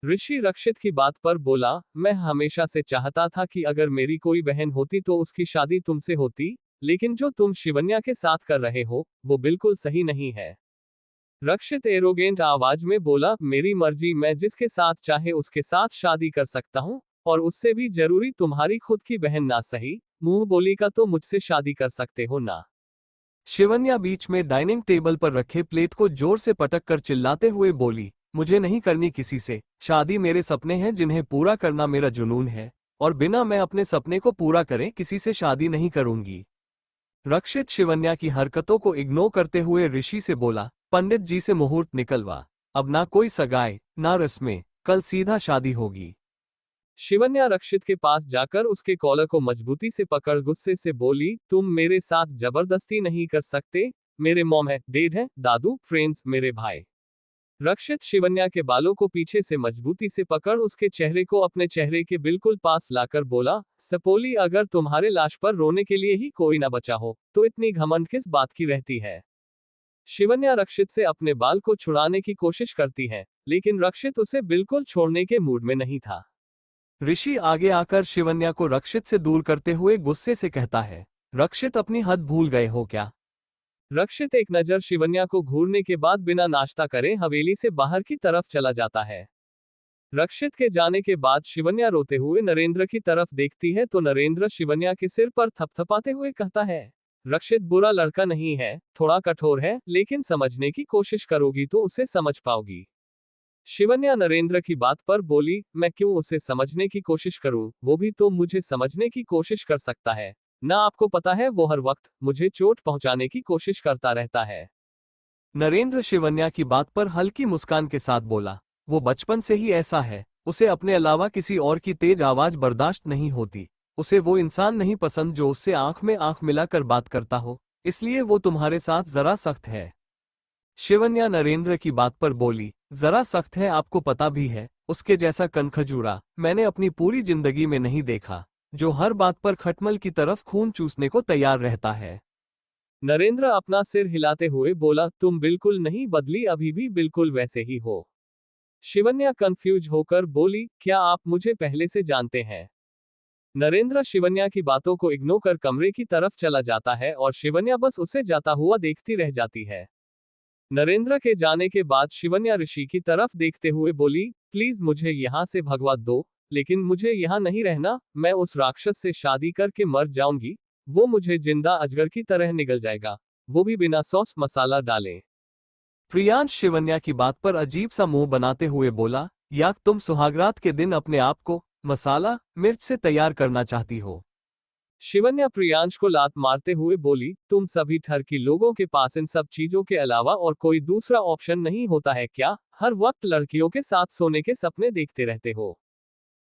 [SPEAKER 1] ऋषि रक्षित की बात पर बोला, मैं हमेशा से चाहता था कि अगर मेरी कोई बहन होती तो उसकी शादी तुमसे होती, लेकिन जो तुम शिवन्या के साथ कर रहे हो वो बिल्कुल सही नहीं है। रक्षित एरोगेंट आवाज में बोला, मेरी मर्जी, मैं जिसके साथ चाहे उसके साथ शादी कर सकता हूँ, और उससे भी जरूरी तुम्हारी खुद की बहन ना सही, मुंह बोली का तो मुझसे शादी कर सकते हो ना। शिवन्या बीच में डाइनिंग टेबल पर रखे प्लेट को जोर से पटक कर चिल्लाते हुए बोली, मुझे नहीं करनी किसी से शादी, मेरे सपने हैं जिन्हें पूरा करना मेरा जुनून है, और बिना मैं अपने सपने को पूरा करे किसी से शादी नहीं करूंगी। रक्षित शिवन्या की हरकतों को इग्नोर करते हुए ऋषि से बोला, पंडित जी से मुहूर्त निकलवा, अब ना कोई सगाई ना रस्में, कल सीधा शादी होगी। शिवन्या रक्षित के पास जाकर उसके कॉलर को मजबूती से पकड़ गुस्से से बोली, तुम मेरे साथ जबरदस्ती नहीं कर सकते, मेरे मॉम है, डैड है, दादू, फ्रेंड्स, मेरे भाई। रक्षित शिवन्या के बालों को पीछे से मजबूती से पकड़ उसके चेहरे को अपने चेहरे के बिल्कुल पास लाकर बोला, सपोली अगर तुम्हारे लाश पर रोने के लिए ही कोई ना बचा हो तो इतनी घमंड किस बात की रहती है। शिवन्या रक्षित से अपने बाल को छुड़ाने की कोशिश करती है, लेकिन रक्षित उसे बिल्कुल छोड़ने के मूड में नहीं था। ऋषि आगे आकर शिवन्या को रक्षित से दूर करते हुए गुस्से से कहता है, रक्षित अपनी हद भूल गए हो क्या। रक्षित एक नजर शिवन्या को घूरने के बाद बिना नाश्ता करे हवेली से बाहर की तरफ चला जाता है। रक्षित के जाने के बाद शिवन्या रोते हुए नरेंद्र की तरफ देखती है तो नरेंद्र शिवन्या के सिर पर थपथपाते हुए कहता है, रक्षित बुरा लड़का नहीं है, थोड़ा कठोर है, लेकिन समझने की कोशिश करोगी तो उसे समझ पाओगी। शिवन्या नरेंद्र की बात पर बोली, मैं क्यों उसे समझने की कोशिश करूं, वो भी तो मुझे समझने की कोशिश कर सकता है ना। आपको पता है वो हर वक्त मुझे चोट पहुंचाने की कोशिश करता रहता है। नरेंद्र शिवन्या की बात पर हल्की मुस्कान के साथ बोला, वो बचपन से ही ऐसा है, उसे अपने अलावा किसी और की तेज आवाज बर्दाश्त नहीं होती, उसे वो इंसान नहीं पसंद जो उससे आंख में आंख मिलाकर बात करता हो, इसलिए वो तुम्हारे साथ जरा सख्त है। शिवन्या नरेंद्र की बात पर बोली, जरा सख्त है, आपको पता भी है, उसके जैसा कनखजूरा मैंने अपनी पूरी जिंदगी में नहीं देखा, जो हर बात पर खटमल की तरफ खून चूसने को तैयार रहता है। नरेंद्र अपना सिर हिलाते हुए बोला, तुम बिल्कुल नहीं बदली, अभी भी बिल्कुल वैसे ही हो। शिवन्या कंफ्यूज होकर बोली, क्या आप मुझे पहले से जानते हैं। नरेंद्र शिवन्या की बातों को इग्नोर कर कमरे की तरफ चला जाता है और शिवन्या बस उसे जाता हुआ देखती रह जाती है। नरेंद्र के जाने के बाद शिवन्या ऋषि की तरफ देखते हुए बोली, प्लीज मुझे यहाँ से भगवा दो, लेकिन मुझे यहाँ नहीं रहना, मैं उस राक्षस से शादी करके मर जाऊंगी, वो मुझे जिंदा अजगर की तरह निगल जाएगा, वो भी बिना सॉस मसाला डाले। प्रियांश शिवन्या की बात पर अजीब सा मुंह बनाते हुए बोला, या तुम सुहागरात के दिन अपने आप को मसाला मिर्च से तैयार करना चाहती हो। शिवन्या प्रियांश को लात मारते हुए बोली, तुम सभी ठरकी लोगों के पास इन सब चीजों के अलावा और कोई दूसरा ऑप्शन नहीं होता है क्या, हर वक्त लड़कियों के साथ सोने के सपने देखते रहते हो।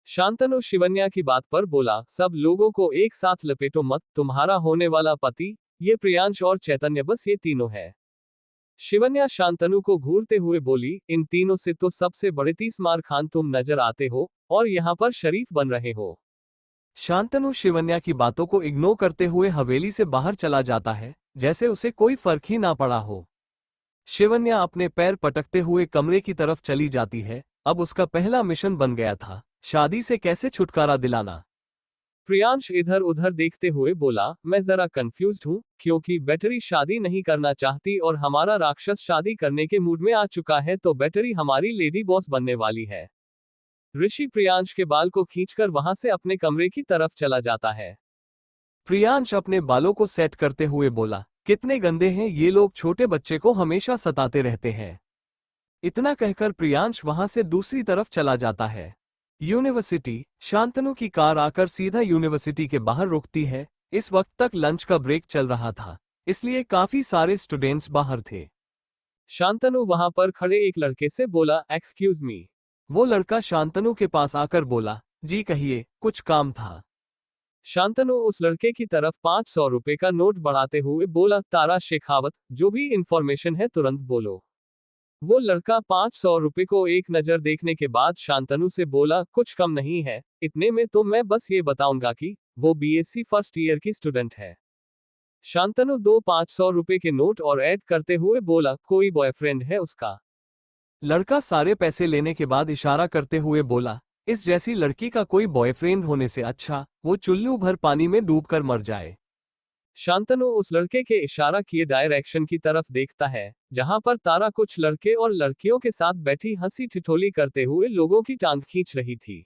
[SPEAKER 1] शांतनु शिवन्या की बात पर बोला, सब लोगों को एक साथ लपेटो मत, तुम्हारा होने वाला पति, ये प्रियांश और चैतन्य, बस ये तीनों है। शिवन्या शांतनु को घूरते हुए बोली, इन तीनों से तो सबसे बड़े 30 मार खान तुम नजर आते हो, और यहाँ पर शरीफ बन रहे हो। शांतनु शिवन्या की बातों को इग्नोर करते हुए हवेली से बाहर चला जाता है, जैसे उसे कोई फर्क ही ना पड़ा हो। शिवन्या अपने पैर पटकते हुए कमरे की तरफ चली जाती है। अब उसका पहला मिशन बन गया था, शादी से कैसे छुटकारा दिलाना। प्रियांश इधर उधर देखते हुए बोला, मैं जरा कंफ्यूज्ड हूँ, क्योंकि बैटरी शादी नहीं करना चाहती और हमारा राक्षस शादी करने के मूड में आ चुका है, तो बैटरी हमारी लेडी बॉस बनने वाली है। ऋषि प्रियांश के बाल को खींचकर वहां से अपने कमरे की तरफ चला जाता है। प्रियांश अपने बालों को सेट करते हुए बोला, कितने गंदे हैं ये लोग, छोटे बच्चे को हमेशा सताते रहते हैं। इतना कहकर प्रियांश वहां से दूसरी तरफ चला जाता है। यूनिवर्सिटी, शांतनु की कार आकर सीधा यूनिवर्सिटी के बाहर रुकती है। इस वक्त तक लंच का ब्रेक चल रहा था, इसलिए काफी सारे स्टूडेंट्स बाहर थे। शांतनु वहां पर खड़े एक लड़के से बोला, एक्सक्यूज मी। वो लड़का शांतनु के पास आकर बोला, जी कहिए, कुछ काम था। शांतनु उस लड़के की तरफ 500 रुपए का नोट बढ़ाते हुए बोला, तारा शेखावत, जो भी इंफॉर्मेशन है तुरंत बोलो। वो लड़का 500 रुपए को एक नजर देखने के बाद शांतनु से बोला, कुछ कम नहीं है, इतने में तो मैं बस ये बताऊंगा कि वो बीएससी फर्स्ट ईयर की स्टूडेंट है। शांतनु दो 500 रुपए के नोट और ऐड करते हुए बोला, कोई बॉयफ्रेंड है उसका। लड़का सारे पैसे लेने के बाद इशारा करते हुए बोला, इस जैसी लड़की का कोई बॉयफ्रेंड होने से अच्छा वो चुल्लू भर पानी में डूबकर मर जाए। शांतनु उस लड़के के इशारा किए डायरेक्शन की तरफ देखता है, जहां पर तारा कुछ लड़के और लड़कियों के साथ बैठी हंसी ठिठोली करते हुए लोगों की टांग खींच रही थी।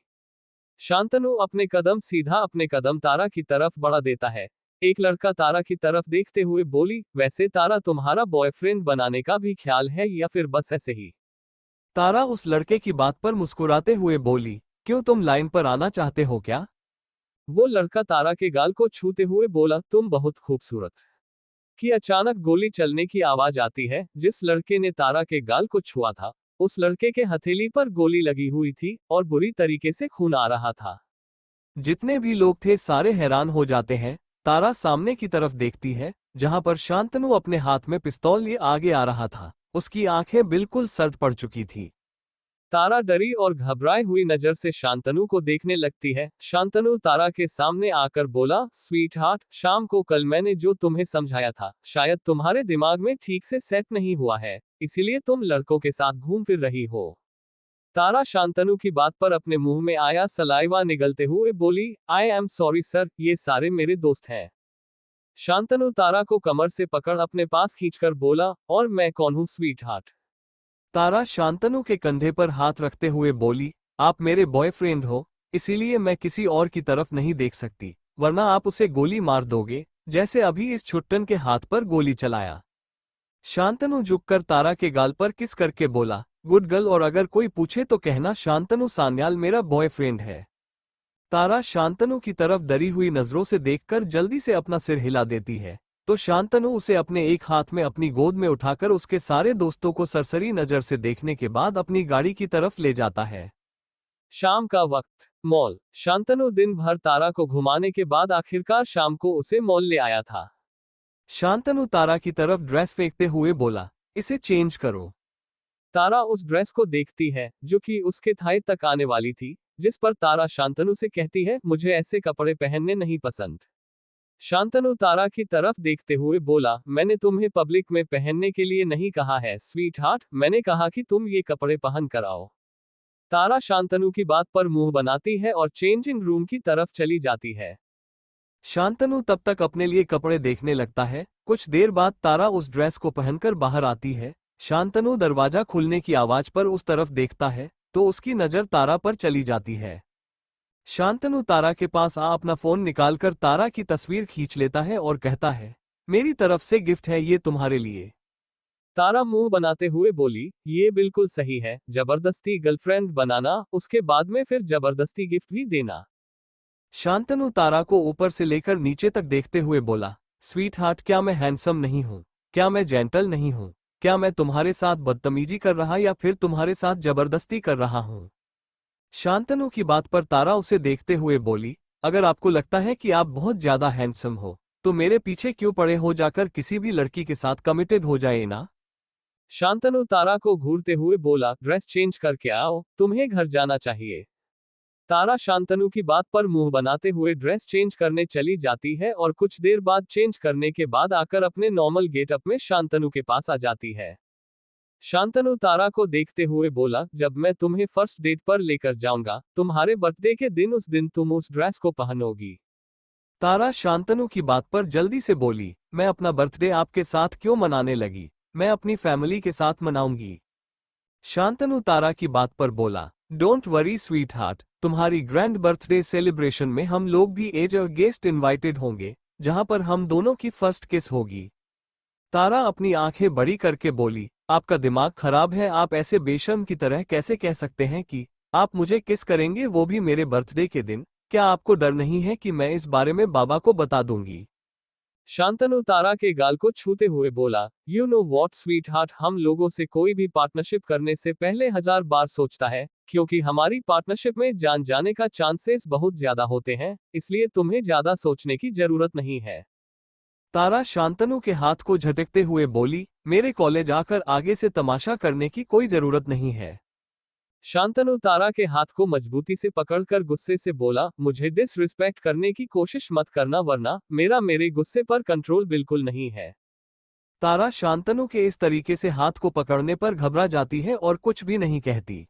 [SPEAKER 1] शांतनु अपने कदम तारा की तरफ बढ़ा देता है। एक लड़का तारा की तरफ देखते हुए बोली, वैसे तारा, तुम्हारा बॉयफ्रेंड बनाने का भी ख्याल है या फिर बस ऐसे ही। तारा उस लड़के की बात पर मुस्कुराते हुए बोली, क्यों, तुम लाइन पर आना चाहते हो क्या? वो लड़का तारा के गाल को छूते हुए बोला, तुम बहुत खूबसूरत। कि अचानक गोली चलने की आवाज आती है। जिस लड़के ने तारा के गाल को छुआ था, उस लड़के के हथेली पर गोली लगी हुई थी और बुरी तरीके से खून आ रहा था। जितने भी लोग थे सारे हैरान हो जाते हैं। तारा सामने की तरफ देखती है, जहां पर शांतनु अपने हाथ में पिस्तौल लिए आगे आ रहा था। उसकी आंखें बिल्कुल सर्द पड़ चुकी थी। तारा डरी और घबराई हुई नजर से शांतनु को देखने लगती है। शांतनु तारा के सामने आकर बोला, स्वीट हार्ट, शाम को कल मैंने जो तुम्हें समझाया था, शायद तुम्हारे दिमाग में ठीक से सेट नहीं हुआ है, इसीलिए तुम लड़कों के साथ घूम फिर रही हो। तारा शांतनु की बात पर अपने मुंह में आया सलाइवा निगलते हुए बोली, आई एम सॉरी सर, ये सारे मेरे दोस्त हैं। शांतनु तारा को कमर से पकड़ अपने पास खींचकर बोला, और मैं कौन हूँ स्वीट हार्ट? तारा शांतनु के कंधे पर हाथ रखते हुए बोली, आप मेरे बॉयफ्रेंड हो, इसीलिए मैं किसी और की तरफ नहीं देख सकती, वरना आप उसे गोली मार दोगे, जैसे अभी इस छुट्टन के हाथ पर गोली चलाया। शांतनु झुककर तारा के गाल पर किस करके बोला, गुड गर्ल, और अगर कोई पूछे तो कहना शांतनु सान्याल मेरा बॉयफ्रेंड है। तारा शांतनु की तरफ डरी हुई नजरों से देखकर जल्दी से अपना सिर हिला देती है, तो शांतनु उसे अपने एक हाथ में अपनी गोद में उठाकर उसके सारे दोस्तों को सरसरी नजर से देखने के बाद अपनी गाड़ी की तरफ ले जाता है। शाम का वक्त, मॉल। शांतनु दिन भर तारा को घुमाने के बाद आखिरकार शाम को उसे मॉल ले आया था। शांतनु तारा की तरफ ड्रेस फेंकते हुए बोला, इसे चेंज करो। तारा उस ड्रेस को देखती है, जो कि उसके थाई तक आने वाली थी, जिस पर तारा शांतनु से कहती है, मुझे ऐसे कपड़े पहनने नहीं पसंद। शांतनु तारा की तरफ देखते हुए बोला, मैंने तुम्हें पब्लिक में पहनने के लिए नहीं कहा है स्वीट हार्ट, मैंने कहा कि तुम ये कपड़े पहन कर आओ। तारा शांतनु की बात पर मुंह बनाती है और चेंजिंग रूम की तरफ चली जाती है। शांतनु तब तक अपने लिए कपड़े देखने लगता है। कुछ देर बाद तारा उस ड्रेस को पहनकर बाहर आती है। शांतनु दरवाजा खुलने की आवाज पर उस तरफ देखता है, तो उसकी नजर तारा पर चली जाती है। शांतनु तारा के पास अपना फोन निकालकर तारा की तस्वीर खींच लेता है और कहता है, मेरी तरफ से गिफ्ट है ये तुम्हारे लिए। तारा मुंह बनाते हुए बोली, ये बिल्कुल सही है, जबरदस्ती गर्लफ्रेंड बनाना, उसके बाद में फिर जबरदस्ती गिफ्ट भी देना। शांतनु तारा को ऊपर से लेकर नीचे तक देखते हुए बोला, स्वीट हार्ट, क्या मैं हैंडसम नहीं हूँ? क्या मैं जेंटल नहीं हूँ? क्या मैं तुम्हारे साथ बदतमीजी कर रहा या फिर तुम्हारे साथ जबरदस्ती कर रहा हूँ? शांतनु की बात पर तारा उसे देखते हुए बोली, अगर आपको लगता है कि आप बहुत ज्यादा हैंडसम हो तो मेरे पीछे क्यों पड़े हो, जाकर किसी भी लड़की के साथ कमिटेड हो जाए ना। शांतनु तारा को घूरते हुए बोला, ड्रेस चेंज करके आओ, तुम्हें घर जाना चाहिए। तारा शांतनु की बात पर मुंह बनाते हुए ड्रेस चेंज करने चली जाती है और कुछ देर बाद चेंज करने के बाद आकर अपने नॉर्मल गेटअप में शांतनु के पास आ जाती है। शांतनु तारा को देखते हुए बोला, जब मैं तुम्हें फर्स्ट डेट पर लेकर जाऊंगा तुम्हारे बर्थडे के दिन, उस दिन तुम उस ड्रेस को पहनोगी। तारा शांतनु की बात पर जल्दी से बोली, मैं अपना बर्थडे आपके साथ क्यों मनाने लगी, मैं अपनी फैमिली के साथ मनाऊंगी। शांतनु तारा की बात पर बोला, डोंट वरी स्वीट हार्ट, तुम्हारी ग्रैंड बर्थडे सेलिब्रेशन में हम लोग भी एज अ गेस्ट इनवाइटेड होंगे, जहां पर हम दोनों की फर्स्ट किस होगी। तारा अपनी आंखें बड़ी करके बोली, आपका दिमाग खराब है, आप ऐसे बेशर्म की तरह कैसे कह सकते हैं कि आप मुझे किस करेंगे, वो भी मेरे बर्थडे के दिन। क्या आपको डर नहीं है कि मैं इस बारे में बाबा को बता दूंगी। शांतनु तारा के गाल को छूते हुए बोला, you know what sweet heart, हम लोगों से कोई भी पार्टनरशिप करने से पहले 1000 बार सोचता है, क्योंकि हमारी पार्टनरशिप में जान जाने का चांसेस बहुत ज्यादा होते हैं, इसलिए तुम्हें ज्यादा सोचने की जरूरत नहीं है। तारा शांतनु के हाथ को झटकते हुए बोली, मेरे कॉलेज आकर आगे से तमाशा करने की कोई जरूरत नहीं है। शांतनु तारा के हाथ को मजबूती से पकड़कर गुस्से से बोला, मुझे डिसरिस्पेक्ट करने की कोशिश मत करना, वरना मेरे गुस्से पर कंट्रोल बिल्कुल नहीं है। तारा शांतनु के इस तरीके से हाथ को पकड़ने पर घबरा जाती है और कुछ भी नहीं कहती।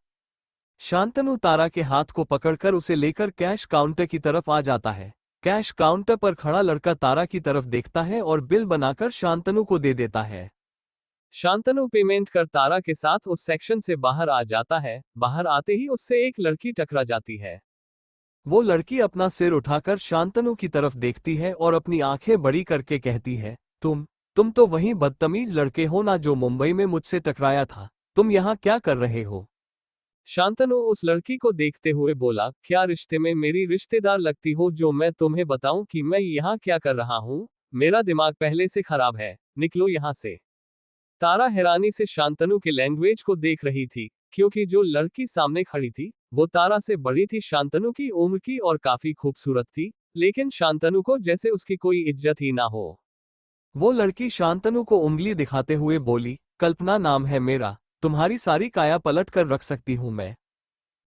[SPEAKER 1] शांतनु तारा के हाथ को पकड़कर उसे लेकर कैश काउंटर की तरफ आ जाता है। कैश काउंटर पर खड़ा लड़का तारा की तरफ देखता है और बिल बनाकर शांतनु को दे देता है। शांतनु पेमेंट कर तारा के साथ उस सेक्शन से बाहर आ जाता है। बाहर आते ही उससे एक लड़की टकरा जाती है। वो लड़की अपना सिर उठाकर शांतनु की तरफ देखती है और अपनी आंखें बड़ी करके कहती है, तुम तो वही बदतमीज लड़के हो ना जो मुंबई में मुझसे टकराया था, तुम यहाँ क्या कर रहे हो। शांतनु उस लड़की को देखते हुए बोला, क्या रिश्ते में मेरी रिश्तेदार लगती हो जो मैं तुम्हें बताऊं कि मैं यहाँ क्या कर रहा हूँ, मेरा दिमाग पहले से खराब है, निकलो यहाँ से। तारा हैरानी से शांतनु के लैंग्वेज को देख रही थी, क्योंकि जो लड़की सामने खड़ी थी वो तारा से बड़ी थी, शांतनु की उम्र की और काफी खूबसूरत थी, लेकिन शांतनु को जैसे उसकी कोई इज्जत ही ना हो। वो लड़की शांतनु को उंगली दिखाते हुए बोली, कल्पना नाम है मेरा, तुम्हारी सारी काया पलट कर रख सकती हूं मैं।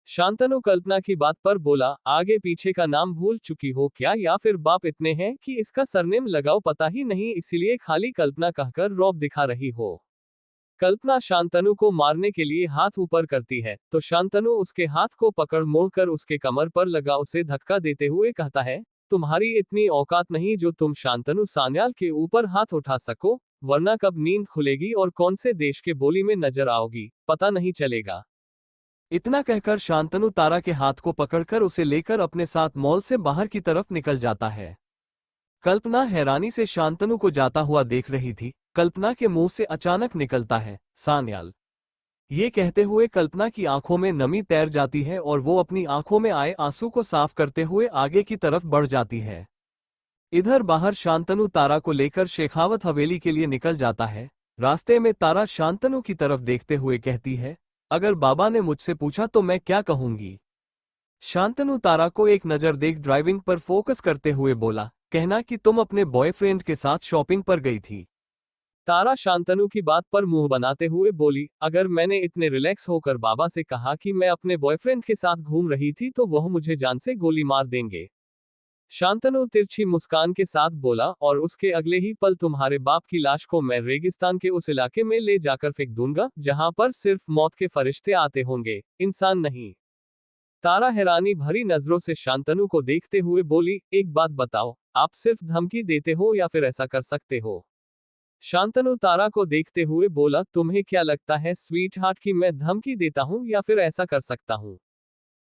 [SPEAKER 1] शांतनु कल्पना की बात पर बोला, आगे पीछे का नाम भूल चुकी हो क्या, या फिर बाप इतने हैं कि इसका सरनेम लगाओ पता ही नहीं, इसीलिए खाली कल्पना कहकर रौब दिखा रही हो। कल्पना शांतनु को मारने के लिए हाथ ऊपर करती है तो शांतनु उसके हाथ को पकड़ मोड़कर उसके कमर पर लगा उसे धक्का देते हुए कहता है, तुम्हारी इतनी औकात नहीं जो तुम शांतनु सान्याल के ऊपर हाथ उठा सको, वरना कब नींद खुलेगी और कौन से देश के बोली में नजर आओगी पता नहीं चलेगा। इतना कहकर शांतनु तारा के हाथ को पकड़कर उसे लेकर अपने साथ मॉल से बाहर की तरफ निकल जाता है। कल्पना हैरानी से शांतनु को जाता हुआ देख रही थी। कल्पना के मुंह से अचानक निकलता है, सान्याल। ये कहते हुए कल्पना की आंखों में नमी तैर जाती है और वो अपनी आंखों में आए आंसू को साफ करते हुए आगे की तरफ बढ़ जाती है। इधर बाहर शांतनु तारा को लेकर शेखावत हवेली के लिए निकल जाता है। रास्ते में तारा शांतनु की तरफ देखते हुए कहती है, अगर बाबा ने मुझसे पूछा तो मैं क्या कहूंगी। शांतनु तारा को एक नजर देख ड्राइविंग पर फोकस करते हुए बोला, कहना कि तुम अपने बॉयफ्रेंड के साथ शॉपिंग पर गई थी। तारा शांतनु की बात पर मुंह बनाते हुए बोली, अगर मैंने इतने रिलैक्स होकर बाबा से कहा कि मैं अपने बॉयफ्रेंड के साथ घूम रही थी तो वह मुझे जान से गोली मार देंगे। शांतनु तिरछी मुस्कान के साथ बोला, और उसके अगले ही पल तुम्हारे बाप की लाश को मैं रेगिस्तान के उस इलाके में ले जाकर फेंक दूंगा जहां पर सिर्फ मौत के फरिश्ते आते होंगे, इंसान नहीं। तारा हैरानी भरी नजरों से शांतनु को देखते हुए बोली, एक बात बताओ, आप सिर्फ धमकी देते हो या फिर ऐसा कर सकते हो। शांतनु तारा को देखते हुए बोला, तुम्हें क्या लगता है स्वीट हार्ट कि मैं धमकी देता हूं या फिर ऐसा कर सकता हूं।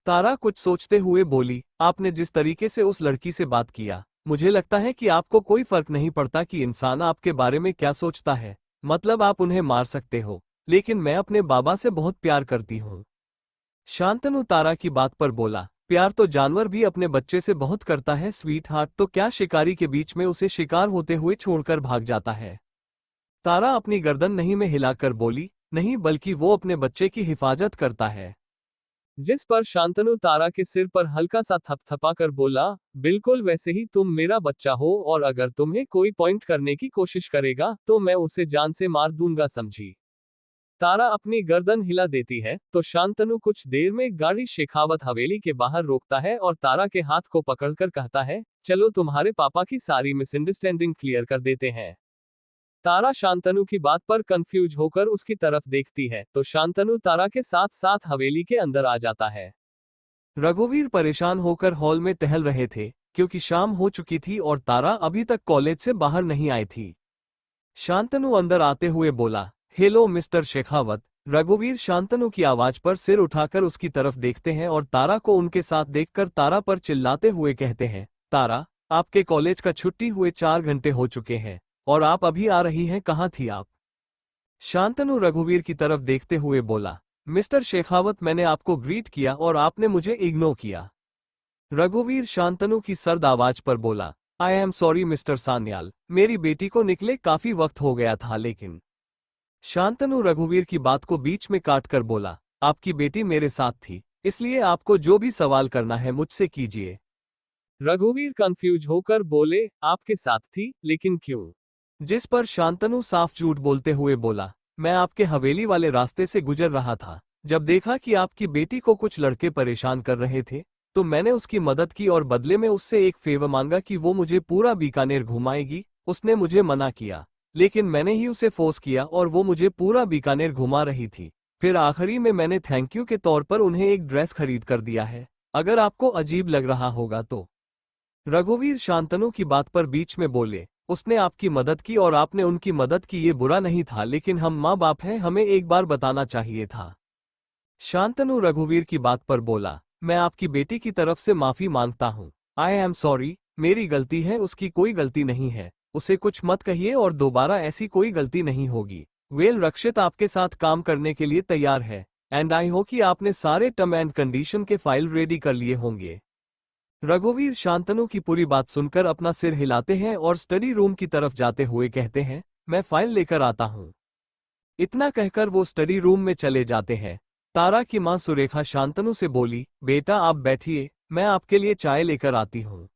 [SPEAKER 1] तारा कुछ सोचते हुए बोली, आपने जिस तरीके से उस लड़की से बात किया, मुझे लगता है कि आपको कोई फर्क नहीं पड़ता कि इंसान आपके बारे में क्या सोचता है, मतलब आप उन्हें मार सकते हो, लेकिन मैं अपने बाबा से बहुत प्यार करती हूँ। शांतनु तारा की बात पर बोला, प्यार तो जानवर भी अपने बच्चे से बहुत करता है स्वीट हार्ट, तो क्या शिकारी के बीच में उसे शिकार होते हुए छोड़कर भाग जाता है। तारा अपनी गर्दन नहीं में हिलाकर बोली, नहीं, बल्कि वो अपने बच्चे की हिफाजत करता है। जिस पर शांतनु तारा के सिर पर हल्का सा थपथपा कर बोला, बिल्कुल वैसे ही तुम मेरा बच्चा हो और अगर तुम्हें कोई पॉइंट करने की कोशिश करेगा तो मैं उसे जान से मार दूंगा, समझी। तारा अपनी गर्दन हिला देती है तो शांतनु कुछ देर में गाड़ी शेखावत हवेली के बाहर रोकता है और तारा के हाथ को पकड़कर कहता है, चलो तुम्हारे पापा की सारी मिसअंडरस्टैंडिंग क्लियर कर देते हैं। तारा शांतनु की बात पर कंफ्यूज होकर उसकी तरफ देखती है तो शांतनु तारा के साथ साथ हवेली के अंदर आ जाता है। रघुवीर परेशान होकर हॉल में टहल रहे थे क्योंकि शाम हो चुकी थी और तारा अभी तक कॉलेज से बाहर नहीं आई थी। शांतनु अंदर आते हुए बोला, हेलो मिस्टर शेखावत। रघुवीर शांतनु की आवाज पर सिर उठाकर उसकी तरफ देखते हैं और तारा को उनके साथ देखकर तारा पर चिल्लाते हुए कहते हैं, तारा, आपके कॉलेज का छुट्टी हुए 4 घंटे हो चुके हैं और आप अभी आ रही हैं, कहाँ थी आप? शांतनु रघुवीर की तरफ देखते हुए बोला, मिस्टर शेखावत, मैंने आपको ग्रीट किया और आपने मुझे इग्नोर किया। रघुवीर शांतनु की सर्द आवाज पर बोला, I am sorry mister Sanyal, मेरी बेटी को निकले काफी वक्त हो गया था लेकिन। शांतनु रघुवीर की बात को बीच में काटकर बोला, आपकी बेटी मेरे साथ थी, इसलिए आपको जो भी सवाल करना है मुझसे कीजिए। रघुवीर कंफ्यूज होकर बोले, आपके साथ थी, लेकिन क्यों? जिस पर शांतनु साफ झूठ बोलते हुए बोला, मैं आपके हवेली वाले रास्ते से गुजर रहा था, जब देखा कि आपकी बेटी को कुछ लड़के परेशान कर रहे थे तो मैंने उसकी मदद की और बदले में उससे एक फेवर मांगा कि वो मुझे पूरा बीकानेर घुमाएगी। उसने मुझे मना किया, लेकिन मैंने ही उसे फोर्स किया और वो मुझे पूरा बीकानेर घुमा रही थी। फिर आखिरी में मैंने थैंक यू के तौर पर उन्हें एक ड्रेस खरीद कर दिया है, अगर आपको अजीब लग रहा होगा तो। रघुवीर शांतनु की बात पर बीच में बोले, उसने आपकी मदद की और आपने उनकी मदद की, ये बुरा नहीं था, लेकिन हम माँ बाप हैं, हमें एक बार बताना चाहिए था। शांतनु रघुवीर की बात पर बोला, मैं आपकी बेटी की तरफ से माफी मांगता हूँ। आई एम सॉरी, मेरी गलती है, उसकी कोई गलती नहीं है। उसे कुछ मत कहिए और दोबारा ऐसी कोई गलती नहीं होगी। वेल, रक्षित आपके साथ काम करने के लिए तैयार है एंड आई होप कि आपने सारे टर्म एंड कंडीशन के फाइल रेडी कर लिए होंगे। रघुवीर शांतनु की पूरी बात सुनकर अपना सिर हिलाते हैं और स्टडी रूम की तरफ जाते हुए कहते हैं, मैं फाइल लेकर आता हूँ। इतना कहकर वो स्टडी रूम में चले जाते हैं। तारा की मां सुरेखा शांतनु से बोली, बेटा आप बैठिए, मैं आपके लिए चाय लेकर आती हूँ।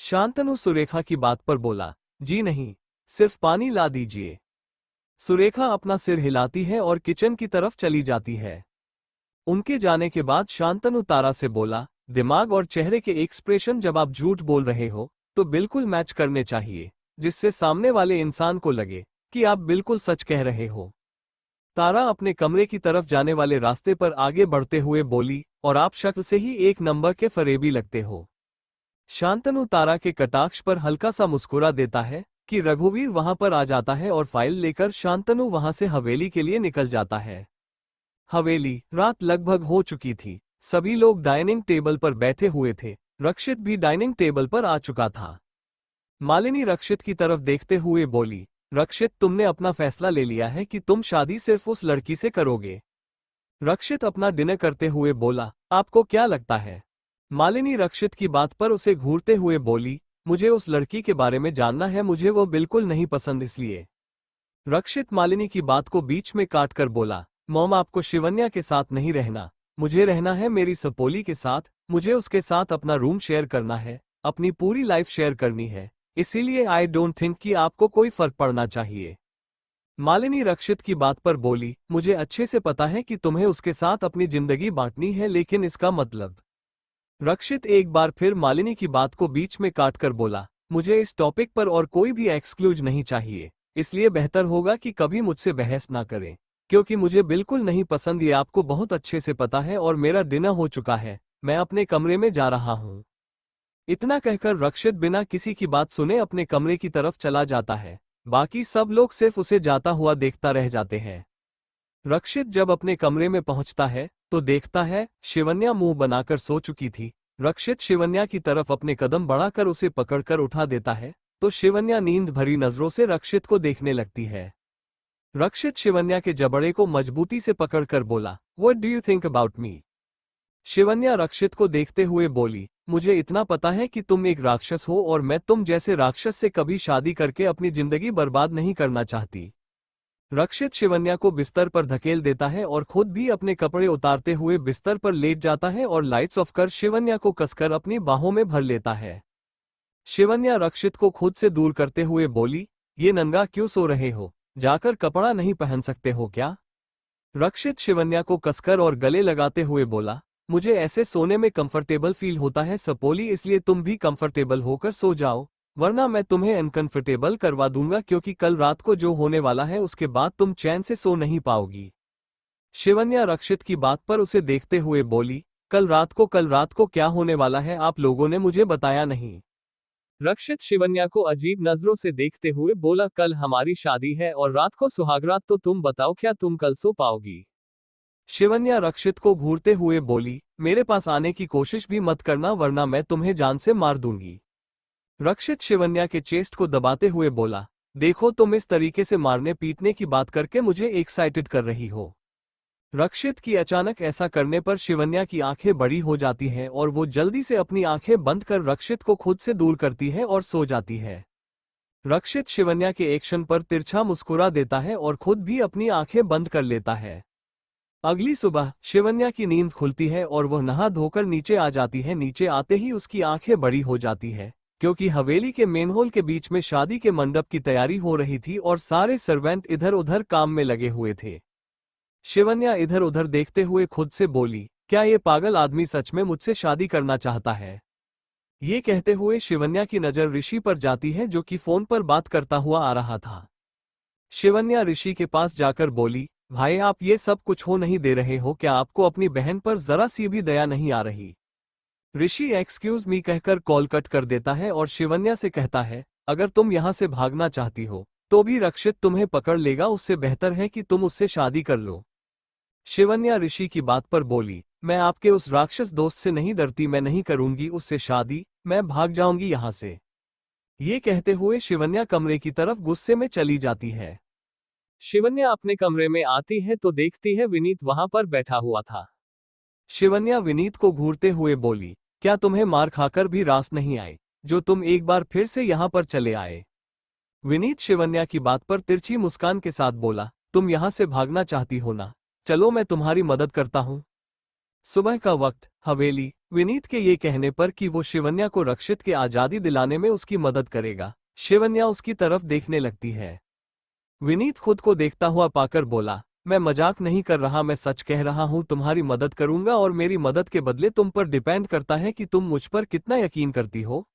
[SPEAKER 1] शांतनु सुरेखा की बात पर बोला, जी नहीं, सिर्फ पानी ला दीजिए। सुरेखा अपना सिर हिलाती है और किचन की तरफ चली जाती है। उनके जाने के बाद शांतनु तारा से बोला, दिमाग और चेहरे के एक्सप्रेशन जब आप झूठ बोल रहे हो तो बिल्कुल मैच करने चाहिए, जिससे सामने वाले इंसान को लगे कि आप बिल्कुल सच कह रहे हो। तारा अपने कमरे की तरफ जाने वाले रास्ते पर आगे बढ़ते हुए बोली, और आप शक्ल से ही एक नंबर के फरेबी लगते हो। शांतनु तारा के कटाक्ष पर हल्का सा मुस्कुरा देता है कि रघुवीर वहां पर आ जाता है और फाइल लेकर शांतनु वहां से हवेली के लिए निकल जाता है। हवेली, रात लगभग हो चुकी थी। सभी लोग डाइनिंग टेबल पर बैठे हुए थे। रक्षित भी डाइनिंग टेबल पर आ चुका था। मालिनी रक्षित की तरफ देखते हुए बोली, रक्षित, तुमने अपना फैसला ले लिया है कि तुम शादी सिर्फ उस लड़की से करोगे। रक्षित अपना डिनर करते हुए बोला, आपको क्या लगता है? मालिनी रक्षित की बात पर उसे घूरते हुए बोली, मुझे उस लड़की के बारे में जानना है, मुझे वो बिल्कुल नहीं पसंद इसलिए। रक्षित मालिनी की बात को बीच में काटकर बोला, मॉम, आपको शिवन्या के साथ नहीं रहना, मुझे रहना है मेरी सपोली के साथ। मुझे उसके साथ अपना रूम शेयर करना है, अपनी पूरी लाइफ शेयर करनी है, इसीलिए आई डोंट थिंक कि आपको कोई फर्क पड़ना चाहिए। मालिनी रक्षित की बात पर बोली, मुझे अच्छे से पता है कि तुम्हें उसके साथ अपनी जिंदगी बांटनी है, लेकिन इसका मतलब। रक्षित एक बार फिर मालिनी की बात को बीच में काटकर बोला, मुझे इस टॉपिक पर और कोई भी एक्सक्लूज नहीं चाहिए, इसलिए बेहतर होगा कि कभी मुझसे बहस ना करें, क्योंकि मुझे बिल्कुल नहीं पसंद, ये आपको बहुत अच्छे से पता है और मेरा डिनर हो चुका है, मैं अपने कमरे में जा रहा हूँ। इतना कहकर रक्षित बिना किसी की बात सुने अपने कमरे की तरफ चला जाता है। बाकी सब लोग सिर्फ उसे जाता हुआ देखता रह जाते हैं। रक्षित जब अपने कमरे में पहुंचता है तो देखता है शिवन्या मुंह बनाकर सो चुकी थी। रक्षित शिवन्या की तरफ अपने कदम बढ़ाकर उसे पकड़कर उठा देता है तो शिवन्या नींद भरी नजरों से रक्षित को देखने लगती है। रक्षित शिवन्या के जबड़े को मजबूती से पकड़कर बोला, what do you think about me? Shivanya Rakshit को देखते हुए बोली, मुझे इतना पता है कि तुम एक राक्षस हो और मैं तुम जैसे राक्षस से कभी शादी करके अपनी जिंदगी बर्बाद नहीं करना चाहती। रक्षित शिवन्या को बिस्तर पर धकेल देता है और खुद भी अपने कपड़े उतारते हुए बिस्तर पर लेट जाता है और लाइट्स ऑफ कर शिवन्या को कसकर अपनी बाहों में भर लेता है। शिवन्या रक्षित को खुद से दूर करते हुए बोली, ये नंगा क्यों सो रहे हो, जाकर कपड़ा नहीं पहन सकते हो क्या? रक्षित शिवन्या को कसकर और गले लगाते हुए बोला, मुझे ऐसे सोने में कंफर्टेबल फील होता है सपोली, इसलिए तुम भी कंफर्टेबल होकर सो जाओ, वरना मैं तुम्हें अनकंफर्टेबल करवा दूंगा, क्योंकि कल रात को जो होने वाला है उसके बाद तुम चैन से सो नहीं पाओगी। शिवन्या रक्षित की बात पर उसे देखते हुए बोली, कल रात को क्या होने वाला है, आप लोगों ने मुझे बताया नहीं। रक्षित शिवन्या को अजीब नजरों से देखते हुए बोला, कल हमारी शादी है और रात को सुहागरात, तो तुम बताओ क्या तुम कल सो पाओगी? शिवन्या रक्षित को घूरते हुए बोली, मेरे पास आने की कोशिश भी मत करना वरना मैं तुम्हें जान से मार दूंगी। रक्षित शिवन्या के चेस्ट को दबाते हुए बोला, देखो तुम इस तरीके से मारने पीटने की बात करके मुझे एक्साइटेड कर रही हो। रक्षित की अचानक ऐसा करने पर शिवन्या की आंखें बड़ी हो जाती हैं और वो जल्दी से अपनी आंखें बंद कर रक्षित को खुद से दूर करती है और सो जाती है। रक्षित शिवन्या के एक्शन पर तिरछा मुस्कुरा देता है और खुद भी अपनी आंखें बंद कर लेता है। अगली सुबह शिवन्या की नींद खुलती है और वह नहा धोकर नीचे आ जाती है। नीचे आते ही उसकी आंखें बड़ी हो जाती है, क्योंकि हवेली के मेन हॉल के बीच में शादी के मंडप की तैयारी हो रही थी और सारे सर्वेंट इधर उधर काम में लगे हुए थे। शिवन्या इधर उधर देखते हुए खुद से बोली, क्या ये पागल आदमी सच में मुझसे शादी करना चाहता है? ये कहते हुए शिवन्या की नजर ऋषि पर जाती है, जो कि फोन पर बात करता हुआ आ रहा था। शिवन्या ऋषि के पास जाकर बोली, भाई आप ये सब कुछ हो नहीं दे रहे हो, क्या आपको अपनी बहन पर जरा सी भी दया नहीं आ रही? ऋषि एक्सक्यूज मी कहकर कॉल कट कर देता है और शिवन्या से कहता है, अगर तुम यहाँ से भागना चाहती हो तो भी रक्षित तुम्हें पकड़ लेगा, उससे बेहतर है कि तुम उससे शादी कर लो। शिवन्या ऋषि की बात पर बोली, मैं आपके उस राक्षस दोस्त से नहीं डरती, मैं नहीं करूंगी उससे शादी, मैं भाग जाऊंगी यहाँ से। ये कहते हुए शिवन्या कमरे की तरफ गुस्से में चली जाती है। शिवन्या अपने कमरे में आती है तो देखती है विनीत वहां पर बैठा हुआ था। शिवन्या विनीत को घूरते हुए बोली, क्या तुम्हें मार खाकर भी रास नहीं आए जो तुम एक बार फिर से यहाँ पर चले आए? विनीत शिवन्या की बात पर तिरछी मुस्कान के साथ बोला, तुम यहाँ से भागना चाहती हो ना, चलो मैं तुम्हारी मदद करता हूँ। सुबह का वक्त, हवेली। विनीत के ये कहने पर कि वो शिवन्या को रक्षित के आजादी दिलाने में उसकी मदद करेगा, शिवन्या उसकी तरफ देखने लगती है। विनीत खुद को देखता हुआ पाकर बोला, मैं मजाक नहीं कर रहा, मैं सच कह रहा हूँ, तुम्हारी मदद करूंगा और मेरी मदद के बदले तुम पर डिपेंड करता है कि तुम मुझ पर कितना यकीन करती हो।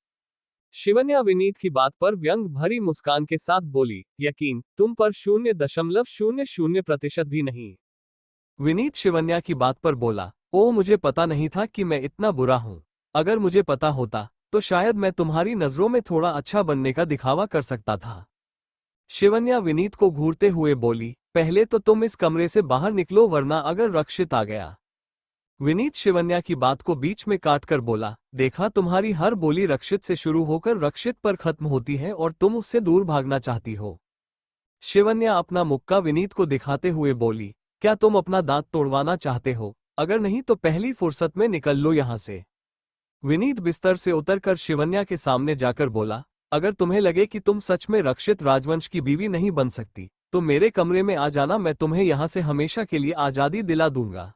[SPEAKER 1] शिवन्या विनीत की बात पर व्यंग भरी मुस्कान के साथ बोली, यकीन तुम पर 0.00% भी नहीं। विनीत शिवन्या की बात पर बोला, ओह मुझे पता नहीं था कि मैं इतना बुरा हूँ, अगर मुझे पता होता तो शायद मैं तुम्हारी नजरों में थोड़ा अच्छा बनने का दिखावा कर सकता था। शिवन्या विनीत को घूरते हुए बोली, पहले तो तुम इस कमरे से बाहर निकलो वरना अगर रक्षित आ गया। विनीत शिवन्या की बात को बीच में काटकर बोला, देखा तुम्हारी हर बोली रक्षित से शुरू होकर रक्षित पर खत्म होती है और तुम उससे दूर भागना चाहती हो। शिवन्या अपना मुक्का विनीत को दिखाते हुए बोली, क्या तुम अपना दांत तोड़वाना चाहते हो? अगर नहीं तो पहली फुर्सत में निकल लो यहाँ से। विनीत बिस्तर से उतरकर शिवन्या के सामने जाकर बोला, अगर तुम्हें लगे कि तुम सच में रक्षित राजवंश की बीवी नहीं बन सकती तो मेरे कमरे में आ जाना, मैं तुम्हें यहाँ से हमेशा के लिए आजादी दिला दूंगा।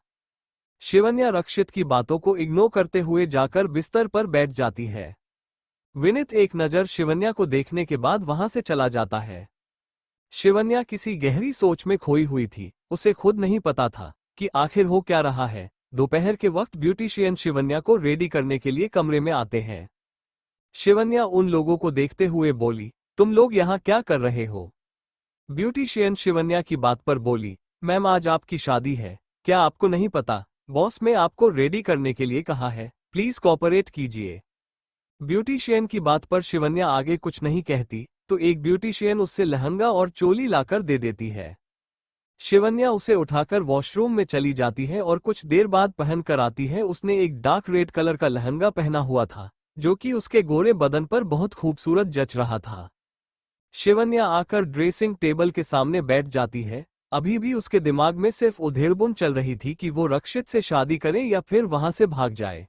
[SPEAKER 1] शिवन्या रक्षित की बातों को इग्नोर करते हुए जाकर बिस्तर पर बैठ जाती है। विनीत एक नज़र शिवन्या को देखने के बाद वहां से चला जाता है। शिवन्या किसी गहरी सोच में खोई हुई थी, उसे खुद नहीं पता था कि आखिर हो क्या रहा है। दोपहर के वक्त ब्यूटिशियन शिवन्या को रेडी करने के लिए कमरे में आते हैं। शिवन्या उन लोगों को देखते हुए बोली, तुम लोग यहाँ क्या कर रहे हो? ब्यूटिशियन शिवन्या की बात पर बोली, मैम आज आपकी शादी है, क्या आपको नहीं पता? बॉस ने आपको रेडी करने के लिए कहा है, प्लीज कोऑपरेट कीजिए। ब्यूटिशियन की बात पर शिवन्या आगे कुछ नहीं कहती तो एक ब्यूटिशियन उससे लहंगा और चोली लाकर दे देती है। शिवन्या उसे उठाकर वॉशरूम में चली जाती है और कुछ देर बाद पहन कर आती है। उसने एक डार्क रेड कलर का लहंगा पहना हुआ था जो कि उसके गोरे बदन पर बहुत खूबसूरत जच रहा था। शिवन्या आकर ड्रेसिंग टेबल के सामने बैठ जाती है। अभी भी उसके दिमाग में सिर्फ उधेड़बुन चल रही थी कि वो रक्षित से शादी करे या फिर वहां से भाग जाए।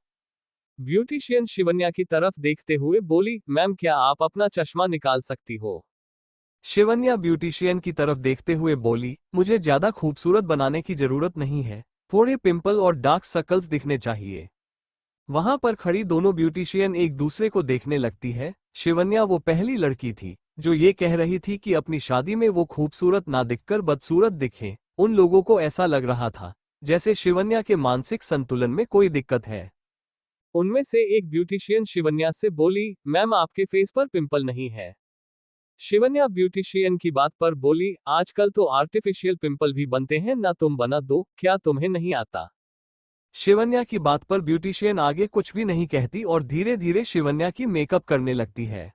[SPEAKER 1] ब्यूटिशियन शिवन्या की तरफ देखते हुए बोली, मैम क्या आप अपना चश्मा निकाल सकती हो? शिवन्या ब्यूटिशियन की तरफ देखते हुए बोली, मुझे ज्यादा खूबसूरत बनाने की जरूरत नहीं है, थोड़े पिंपल और डार्क सर्कल्स दिखने चाहिए। वहां पर खड़ी दोनों ब्यूटिशियन एक दूसरे को देखने लगती है। शिवन्या वो पहली लड़की थी जो ये कह रही थी कि अपनी शादी में वो खूबसूरत ना दिखकर बदसूरत दिखे। उन लोगों को ऐसा लग रहा था जैसे शिवन्या के मानसिक संतुलन में कोई दिक्कत है। उनमें से एक ब्यूटिशियन शिवन्या से बोली, मैम आपके फेस पर पिंपल नहीं है। शिवन्या ब्यूटिशियन की बात पर बोली, आजकल तो आर्टिफिशियल पिंपल भी बनते हैं ना, तुम बना दो, क्या तुम्हें नहीं आता। शिवन्या की बात पर ब्यूटिशियन आगे कुछ भी नहीं कहती और धीरे धीरे शिवन्या की मेकअप करने लगती है।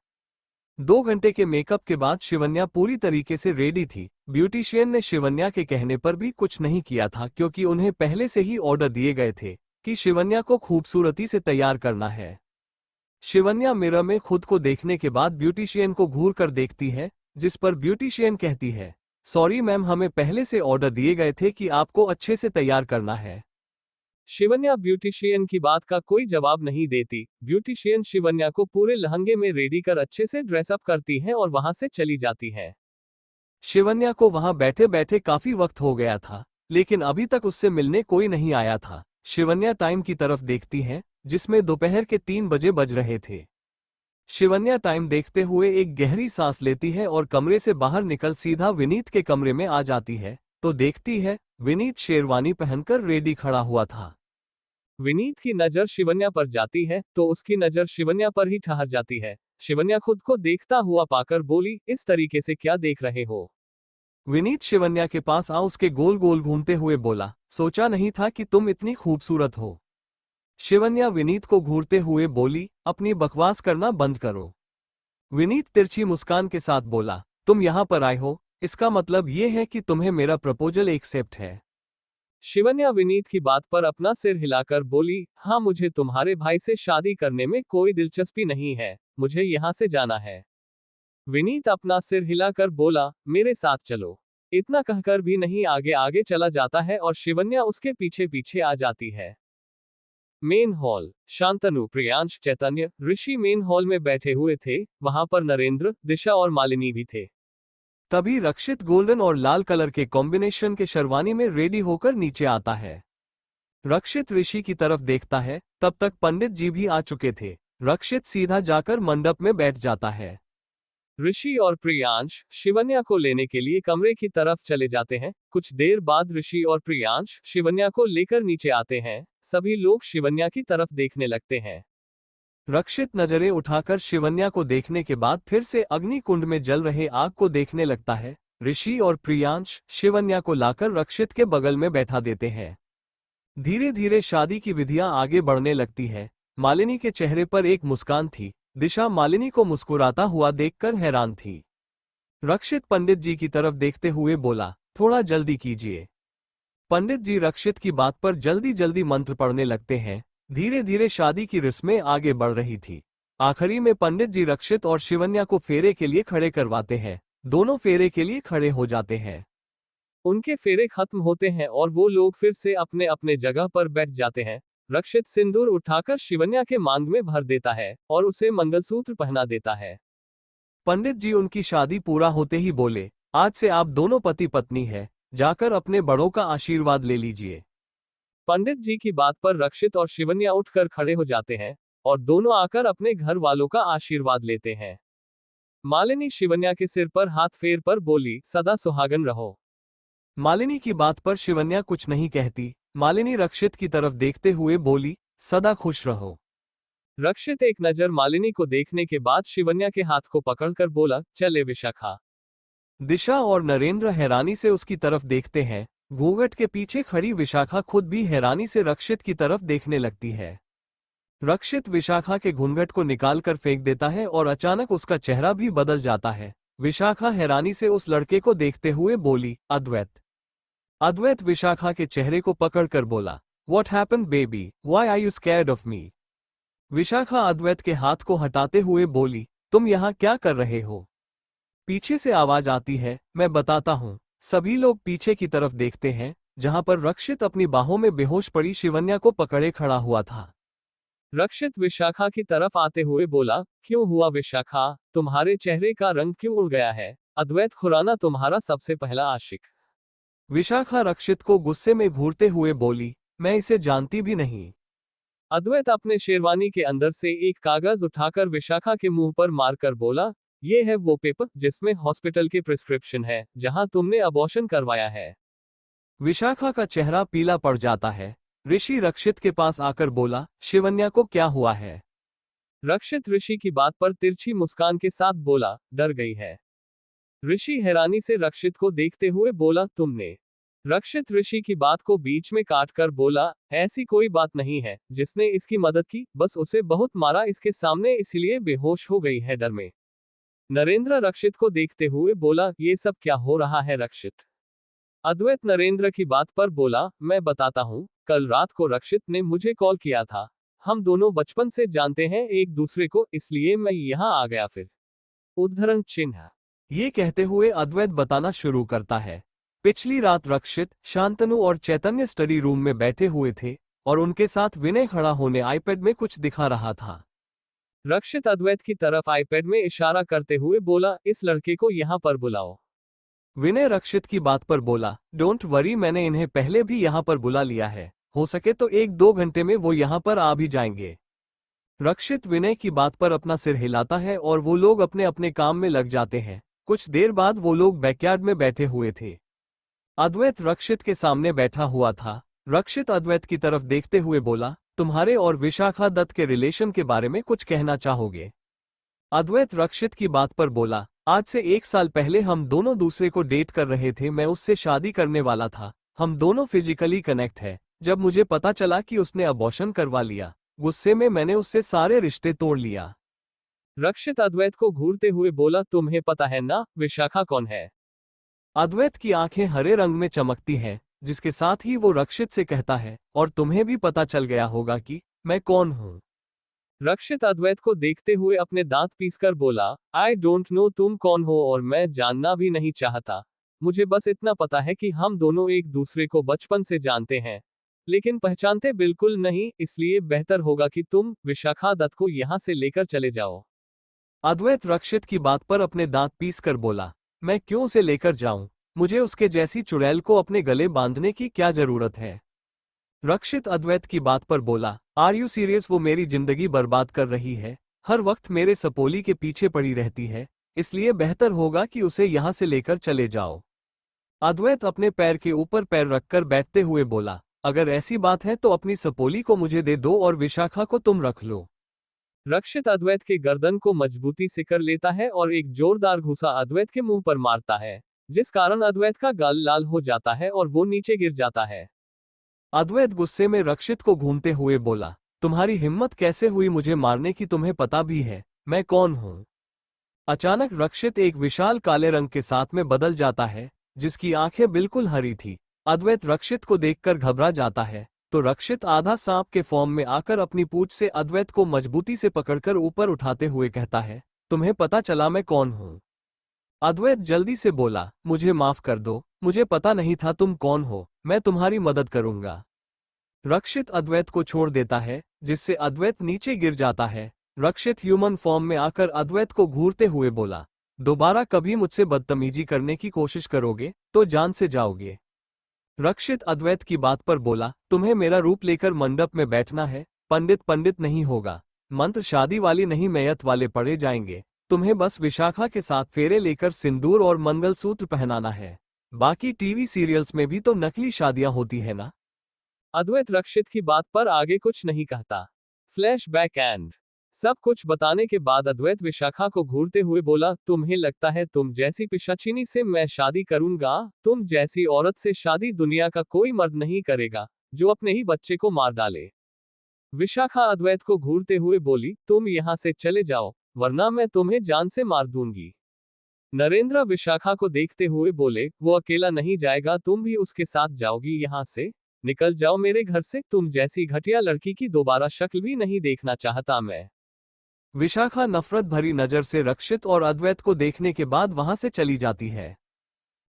[SPEAKER 1] 2 घंटे के मेकअप के बाद शिवन्या पूरी तरीके से रेडी थी। ब्यूटिशियन ने शिवन्या के कहने पर भी कुछ नहीं किया था क्योंकि उन्हें पहले से ही ऑर्डर दिए गए थे कि शिवन्या को खूबसूरती से तैयार करना है। शिवन्या मिरर में खुद को देखने के बाद ब्यूटिशियन को घूर कर देखती है, जिस पर ब्यूटिशियन कहती है, सॉरी मैम, हमें पहले से ऑर्डर दिए गए थे कि आपको अच्छे से तैयार करना है। शिवन्या ब्यूटिशियन की बात का कोई जवाब नहीं देती। ब्यूटिशियन शिवन्या को पूरे लहंगे में रेडी कर अच्छे से ड्रेसअप करती है और वहां से चली जाती है। शिवन्या को वहां बैठे बैठे काफी वक्त हो गया था, लेकिन अभी तक उससे मिलने कोई नहीं आया था। शिवन्या टाइम की तरफ देखती है, जिसमें दोपहर के 3 बजे बज रहे थे। शिवन्या टाइम देखते हुए एक गहरी सांस लेती है और कमरे से बाहर निकल सीधा विनीत के कमरे में आ जाती है, तो देखती है विनीत शेरवानी पहनकर रेडी खड़ा हुआ था। विनीत की नजर शिवन्या पर जाती है तो उसकी नजर शिवन्या पर ही ठहर जाती है। शिवन्या खुद को देखता हुआ पाकर बोली, इस तरीके से क्या देख रहे हो। विनीत शिवन्या के पास आ उसके गोल गोल घूमते हुए बोला, सोचा नहीं था कि तुम इतनी खूबसूरत हो। शिवन्या विनीत को घूरते हुए बोली, अपनी बकवास करना बंद करो। विनीत तिरछी मुस्कान के साथ बोला, तुम यहाँ पर आए हो, इसका मतलब ये है कि तुम्हें मेरा प्रपोजल एक्सेप्ट है। शिवन्या विनीत की बात पर अपना सिर हिलाकर बोली, हाँ, मुझे तुम्हारे भाई से शादी करने में कोई दिलचस्पी नहीं है, मुझे यहाँ से जाना है। विनीत अपना सिर हिलाकर बोला, मेरे साथ चलो। इतना कहकर भी नहीं आगे आगे चला जाता है और शिवन्या उसके पीछे पीछे आ जाती है। Main hall. Shantanu, Priyansh, Chaitanya, Rishi main hall में बैठे हुए थे। वहां पर नरेंद्र, दिशा और मालिनी भी थे। तभी रक्षित गोल्डन और लाल कलर के कॉम्बिनेशन के शेरवानी में रेडी होकर नीचे आता है। रक्षित ऋषि की तरफ देखता है, तब तक पंडित जी भी आ चुके थे। रक्षित सीधा जाकर मंडप में बैठ जाता है। ऋषि और प्रियांश शिवन्या को लेने के लिए कमरे की तरफ चले जाते हैं। कुछ देर बाद ऋषि और प्रियांश शिवन्या को लेकर नीचे आते हैं। सभी लोग शिवन्या की तरफ देखने लगते हैं। रक्षित नजरें उठाकर शिवन्या को देखने के बाद फिर से अग्नि कुंड में जल रहे आग को देखने लगता है। ऋषि और प्रियांश शिवन्या को लाकर रक्षित के बगल में बैठा देते हैं। धीरे धीरे शादी की विधियां आगे बढ़ने लगती है। मालिनी के चेहरे पर एक मुस्कान थी। दिशा मालिनी को मुस्कुराता हुआ देखकर हैरान थी। रक्षित पंडित जी की तरफ देखते हुए बोला, थोड़ा जल्दी कीजिए। पंडित जी रक्षित की बात पर जल्दी जल्दी मंत्र पढ़ने लगते हैं। धीरे धीरे शादी की रस्में आगे बढ़ रही थी। आखिरी में पंडित जी रक्षित और शिवन्या को फेरे के लिए खड़े करवाते हैं। दोनों फेरे के लिए खड़े हो जाते हैं। उनके फेरे खत्म होते हैं और वो लोग फिर से अपने अपने जगह पर बैठ जाते हैं। रक्षित सिंदूर उठाकर शिवन्या के मांग में भर देता है और उसे मंगलसूत्र पहना देता है। पंडित जी उनकी शादी पूरा होते ही बोले, आज से आप दोनों पति पत्नी हैं, जाकर अपने बड़ों का आशीर्वाद ले लीजिए। पंडित जी की बात पर रक्षित और शिवन्या उठकर खड़े हो जाते हैं और दोनों आकर अपने घर वालों का आशीर्वाद लेते हैं। मालिनी शिवन्या के सिर पर हाथ फेर पर बोली, सदा सुहागन रहो। मालिनी की बात पर शिवन्या कुछ नहीं कहती। मालिनी रक्षित की तरफ देखते हुए बोली, सदा खुश रहो। रक्षित एक नजर मालिनी को देखने के बाद शिवन्या के हाथ को पकड़कर बोला, चले विशाखा। दिशा और नरेंद्र हैरानी से उसकी तरफ देखते हैं। घूंघट के पीछे खड़ी विशाखा खुद भी हैरानी से रक्षित की तरफ देखने लगती है। रक्षित विशाखा के घूंघट को निकालकर फेंक देता है और अचानक उसका चेहरा भी बदल जाता है। विशाखा हैरानी से उस लड़के को देखते हुए बोली, अद्वैत। अद्वैत विशाखा के चेहरे को पकड़कर बोला, What happened baby? Why are you scared of me? Vishakha अद्वैत के हाथ को हटाते हुए बोली, तुम यहाँ क्या कर रहे हो? पीछे से आवाज आती है, मैं बताता हूँ। सभी लोग पीछे की तरफ देखते हैं, जहां पर रक्षित अपनी बाहों में बेहोश पड़ी शिवन्या को पकड़े खड़ा हुआ था। रक्षित विशाखा की तरफ आते हुए बोला, क्यों हुआ विशाखा, तुम्हारे चेहरे का रंग क्यों उड़ गया है?
[SPEAKER 2] अद्वैत खुराना तुम्हारा सबसे पहला आशिक।
[SPEAKER 1] विशाखा रक्षित को गुस्से में घूरते हुए बोली, मैं इसे जानती भी नहीं।
[SPEAKER 2] अद्वैत अपने शेरवानी के अंदर से एक कागज उठाकर विशाखा के मुंह पर मारकर बोला, ये है वो पेपर जिसमें हॉस्पिटल के प्रिस्क्रिप्शन है जहां तुमने अबॉर्शन करवाया है।
[SPEAKER 1] विशाखा का चेहरा पीला पड़ जाता है। ऋषि रक्षित के पास आकर बोला, शिवन्या को क्या हुआ है?
[SPEAKER 2] रक्षित ऋषि की बात पर तिरछी मुस्कान के साथ बोला, डर गई है। ऋषि हैरानी से रक्षित को देखते हुए बोला, तुमने? रक्षित ऋषि की बात को बीच में काटकर बोला, ऐसी कोई बात नहीं है जिसने इसकी मदद की, बस उसे बहुत मारा इसके सामने इसलिए बेहोश हो गई है डर में। नरेंद्र रक्षित को देखते हुए बोला, ये सब क्या हो रहा है रक्षित? अद्वैत नरेंद्र की बात पर बोला, मैं बताता हूँ, कल रात को रक्षित ने मुझे कॉल किया था। हम दोनों बचपन से जानते हैं एक दूसरे को, इसलिए मैं यहाँ आ गया फिर। उद्धरण चिन्ह।
[SPEAKER 1] ये कहते हुए अद्वैत बताना शुरू करता है। पिछली रात रक्षित, शांतनु और चैतन्य स्टडी रूम में बैठे हुए थे और उनके साथ विनय खड़ा होने आईपैड में कुछ दिखा रहा था।
[SPEAKER 2] रक्षित अद्वैत की तरफ आईपैड में इशारा करते हुए बोला, इस लड़के को यहाँ पर बुलाओ।
[SPEAKER 1] विनय रक्षित की बात पर बोला, डोंट वरी, मैंने इन्हें पहले भी यहाँ पर बुला लिया है, हो सके तो 1-2 घंटे में वो यहाँ पर आ भी जाएंगे। रक्षित विनय की बात पर अपना सिर हिलाता है और वो लोग अपने अपने काम में लग जाते हैं। कुछ देर बाद वो लोग बैकयार्ड में बैठे हुए थे। अद्वैत रक्षित के सामने बैठा हुआ था। रक्षित अद्वैत की तरफ देखते हुए बोला, तुम्हारे और विशाखा दत्त के रिलेशन के बारे में कुछ कहना चाहोगे? अद्वैत रक्षित की बात पर बोला, आज से 1 साल पहले हम दोनों दूसरे को डेट कर रहे थे, मैं उससे शादी करने वाला था, हम दोनों फिजिकली कनेक्ट है। जब मुझे पता चला कि उसने अबॉर्शन करवा लिया, गुस्से में मैंने उससे सारे रिश्ते तोड़ लिया।
[SPEAKER 2] रक्षित अद्वैत को घूरते हुए बोला, तुम्हें पता है ना विशाखा कौन है?
[SPEAKER 1] अद्वैत की आंखें हरे रंग में चमकती हैं, जिसके साथ ही वो रक्षित से कहता है, और तुम्हें भी पता चल गया होगा कि मैं कौन हूँ।
[SPEAKER 2] रक्षित अद्वैत को देखते हुए अपने दांत पीसकर बोला, आई डोंट नो तुम कौन हो और मैं जानना भी नहीं चाहता। मुझे बस इतना पता है कि हम दोनों एक दूसरे को बचपन से जानते हैं, लेकिन पहचानते बिल्कुल नहीं, इसलिए बेहतर होगा कि तुम विशाखा दत्त को यहाँ से लेकर चले जाओ।
[SPEAKER 1] अद्वैत रक्षित की बात पर अपने दांत पीसकर बोला, मैं क्यों उसे लेकर जाऊं? मुझे उसके जैसी चुड़ैल को अपने गले बांधने की क्या जरूरत है? रक्षित अद्वैत की बात पर बोला, आर यू सीरियस? वो मेरी जिंदगी बर्बाद कर रही है, हर वक्त मेरे सपोली के पीछे पड़ी रहती है, इसलिए बेहतर होगा कि उसे यहाँ से लेकर चले जाओ। अद्वैत अपने पैर के ऊपर पैर रखकर बैठते हुए बोला, अगर ऐसी बात है तो अपनी सपोली को मुझे दे दो और विशाखा को तुम रख लो।
[SPEAKER 2] रक्षित अद्वैत के गर्दन को मजबूती से कर लेता है और एक जोरदार घूसा अद्वैत के मुंह पर मारता है, जिस कारण अद्वैत का गाल लाल हो जाता है और वो नीचे गिर जाता है।
[SPEAKER 1] अद्वैत गुस्से में रक्षित को घूमते हुए बोला, तुम्हारी हिम्मत कैसे हुई मुझे मारने की? तुम्हें पता भी है मैं कौन हूं? अचानक रक्षित एक विशाल काले रंग के साथ में बदल जाता है, जिसकी आंखें बिल्कुल हरी थी। अद्वैत रक्षित को देखकर घबरा जाता है, तो रक्षित आधा सांप के फॉर्म में आकर अपनी पूंछ से अद्वैत को मजबूती से पकड़कर ऊपर उठाते हुए कहता है, तुम्हें पता चला मैं कौन हूं? अद्वैत जल्दी से बोला, मुझे माफ कर दो, मुझे पता नहीं था तुम कौन हो, मैं तुम्हारी मदद करूंगा। रक्षित अद्वैत को छोड़ देता है, जिससे अद्वैत नीचे गिर जाता है। रक्षित ह्यूमन फॉर्म में आकर अद्वैत को घूरते हुए बोला, दोबारा कभी मुझसे बदतमीजी करने की कोशिश करोगे तो जान से जाओगे। रक्षित अद्वैत की बात पर बोला, तुम्हें मेरा रूप लेकर मंडप में बैठना है, पंडित पंडित नहीं होगा, मंत्र शादी वाली नहीं मैयत वाले पढ़े जाएंगे, तुम्हें बस विशाखा के साथ फेरे लेकर सिंदूर और मंगलसूत्र पहनाना है। बाकी टीवी सीरियल्स में भी तो नकली शादियां होती है ना।
[SPEAKER 2] अद्वैत रक्षित की बात पर आगे कुछ नहीं कहता। फ्लैशबैक एंड सब कुछ बताने के बाद अद्वैत विशाखा को घूरते हुए बोला, तुम्हें लगता है तुम जैसी पिशाचिनी से मैं शादी करूंगा? तुम जैसी औरत से शादी दुनिया का कोई मर्द नहीं करेगा, जो अपने ही बच्चे को मार डाले। विशाखा अद्वैत को घूरते हुए बोली, तुम यहाँ से चले जाओ, वरना मैं तुम्हें जान से मार दूंगी। नरेंद्र विशाखा को देखते हुए बोले, वो अकेला नहीं जाएगा, तुम भी उसके साथ जाओगी यहाँ से? निकल जाओ मेरे घर से, तुम जैसी घटिया लड़की की दोबारा शक्ल भी नहीं देखना चाहता मैं।
[SPEAKER 1] विशाखा नफरत भरी नजर से रक्षित और अद्वैत को देखने के बाद वहां से चली जाती है।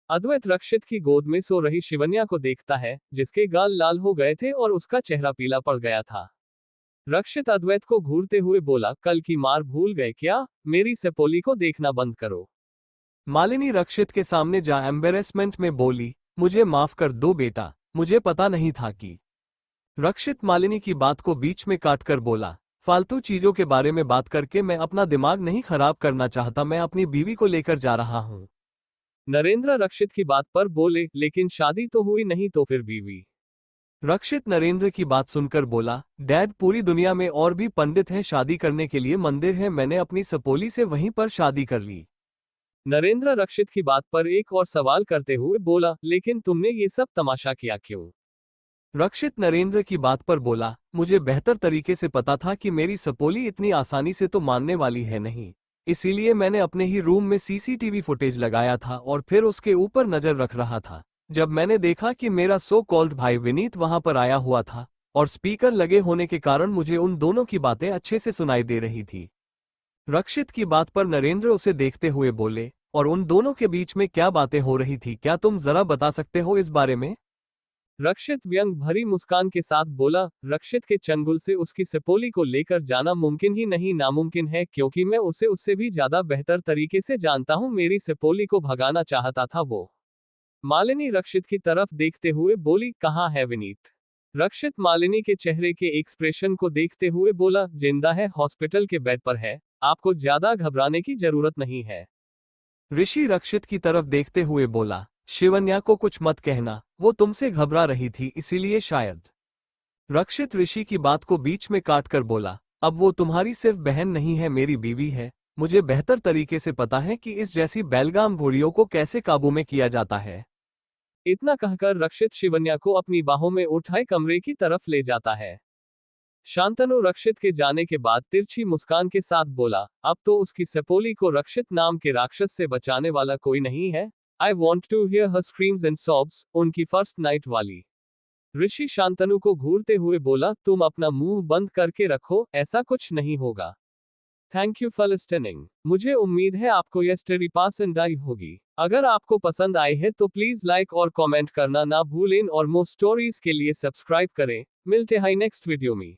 [SPEAKER 2] अद्वैत रक्षित की गोद में सो रही शिवन्या को देखता है, जिसके गाल लाल हो गए थे और उसका चेहरा पीला पड़ गया था। रक्षित अद्वैत को घूरते हुए बोला, कल की मार भूल गए क्या? मेरी सपोली को देखना बंद करो।
[SPEAKER 1] मालिनी रक्षित के सामने जा एम्बेरसमेंट में बोली, मुझे माफ कर दो बेटा, मुझे पता नहीं था कि। रक्षित मालिनी की बात को बीच में काटकर बोला, फालतू चीजों के बारे में बात करके मैं अपना दिमाग नहीं खराब करना चाहता, मैं अपनी बीवी को लेकर जा रहा हूँ।
[SPEAKER 2] नरेंद्र रक्षित की बात पर बोले, लेकिन शादी तो हुई नहीं तो फिर बीवी।
[SPEAKER 1] रक्षित नरेंद्र की बात सुनकर बोला, डैड पूरी दुनिया में और भी पंडित हैं, शादी करने के लिए मंदिर है, मैंने अपनी सपोली से वहीं पर शादी कर ली।
[SPEAKER 2] नरेंद्र रक्षित की बात पर एक और सवाल करते हुए बोला, लेकिन तुमने ये सब तमाशा किया क्यों?
[SPEAKER 1] रक्षित नरेंद्र की बात पर बोला, मुझे बेहतर तरीके से पता था कि मेरी सपोली इतनी आसानी से तो मानने वाली है नहीं, इसीलिए मैंने अपने ही रूम में सीसीटीवी फुटेज लगाया था और फिर उसके ऊपर नजर रख रहा था। जब मैंने देखा कि मेरा सो कॉल्ड भाई विनीत वहां पर आया हुआ था और स्पीकर लगे होने के कारण मुझे उन दोनों की बातें अच्छे से सुनाई दे रही थी। रक्षित की बात पर नरेंद्र उसे देखते हुए बोले, और उन दोनों के बीच में क्या बातें हो रही थी, क्या तुम जरा बता सकते हो इस बारे में?
[SPEAKER 2] रक्षित व्यंग भरी मुस्कान के साथ बोला, रक्षित के चंगुल से उसकी सपोली को लेकर जाना मुमकिन ही नहीं नामुमकिन है, क्योंकि मैं उसे उससे भी ज्यादा बेहतर तरीके से जानता हूं। मेरी सपोली को भगाना चाहता था वो। मालिनी रक्षित की तरफ देखते हुए बोली, कहाँ है विनीत? रक्षित मालिनी के चेहरे के एक्सप्रेशन को देखते हुए बोला, जिंदा है, हॉस्पिटल के बेड पर है, आपको ज्यादा घबराने की जरूरत नहीं है।
[SPEAKER 1] ऋषि रक्षित की तरफ देखते हुए बोला, शिवन्या को कुछ मत कहना, वो तुमसे घबरा रही थी इसीलिए शायद। रक्षित ऋषि की बात को बीच में काटकर बोला, अब वो तुम्हारी सिर्फ बहन नहीं है, मेरी बीवी है, मुझे बेहतर तरीके से पता है कि इस जैसी बेलगाम घोड़ियों को कैसे काबू में किया जाता है।
[SPEAKER 2] इतना कहकर रक्षित शिवन्या को अपनी बाहों में उठाए कमरे की तरफ ले जाता है। शांतनु रक्षित के जाने के बाद तिरछी मुस्कान के साथ बोला, अब तो उसकी सपोली को रक्षित नाम के राक्षस से बचाने वाला कोई नहीं है। I want to hear her screams and sobs, उनकी फर्स्ट नाइट वाली। ऋषि शांतनु को घूरते हुए बोला, तुम अपना मुंह बंद करके रखो, ऐसा कुछ नहीं होगा। Thank you for listening. मुझे उम्मीद है आपको यह स्टोरी पसंद आई होगी। अगर आपको पसंद आई है तो प्लीज लाइक और कमेंट करना ना भूलें और मोर स्टोरीज के लिए सब्सक्राइब करें। मिलते हैं नेक्स्ट वीडियो में।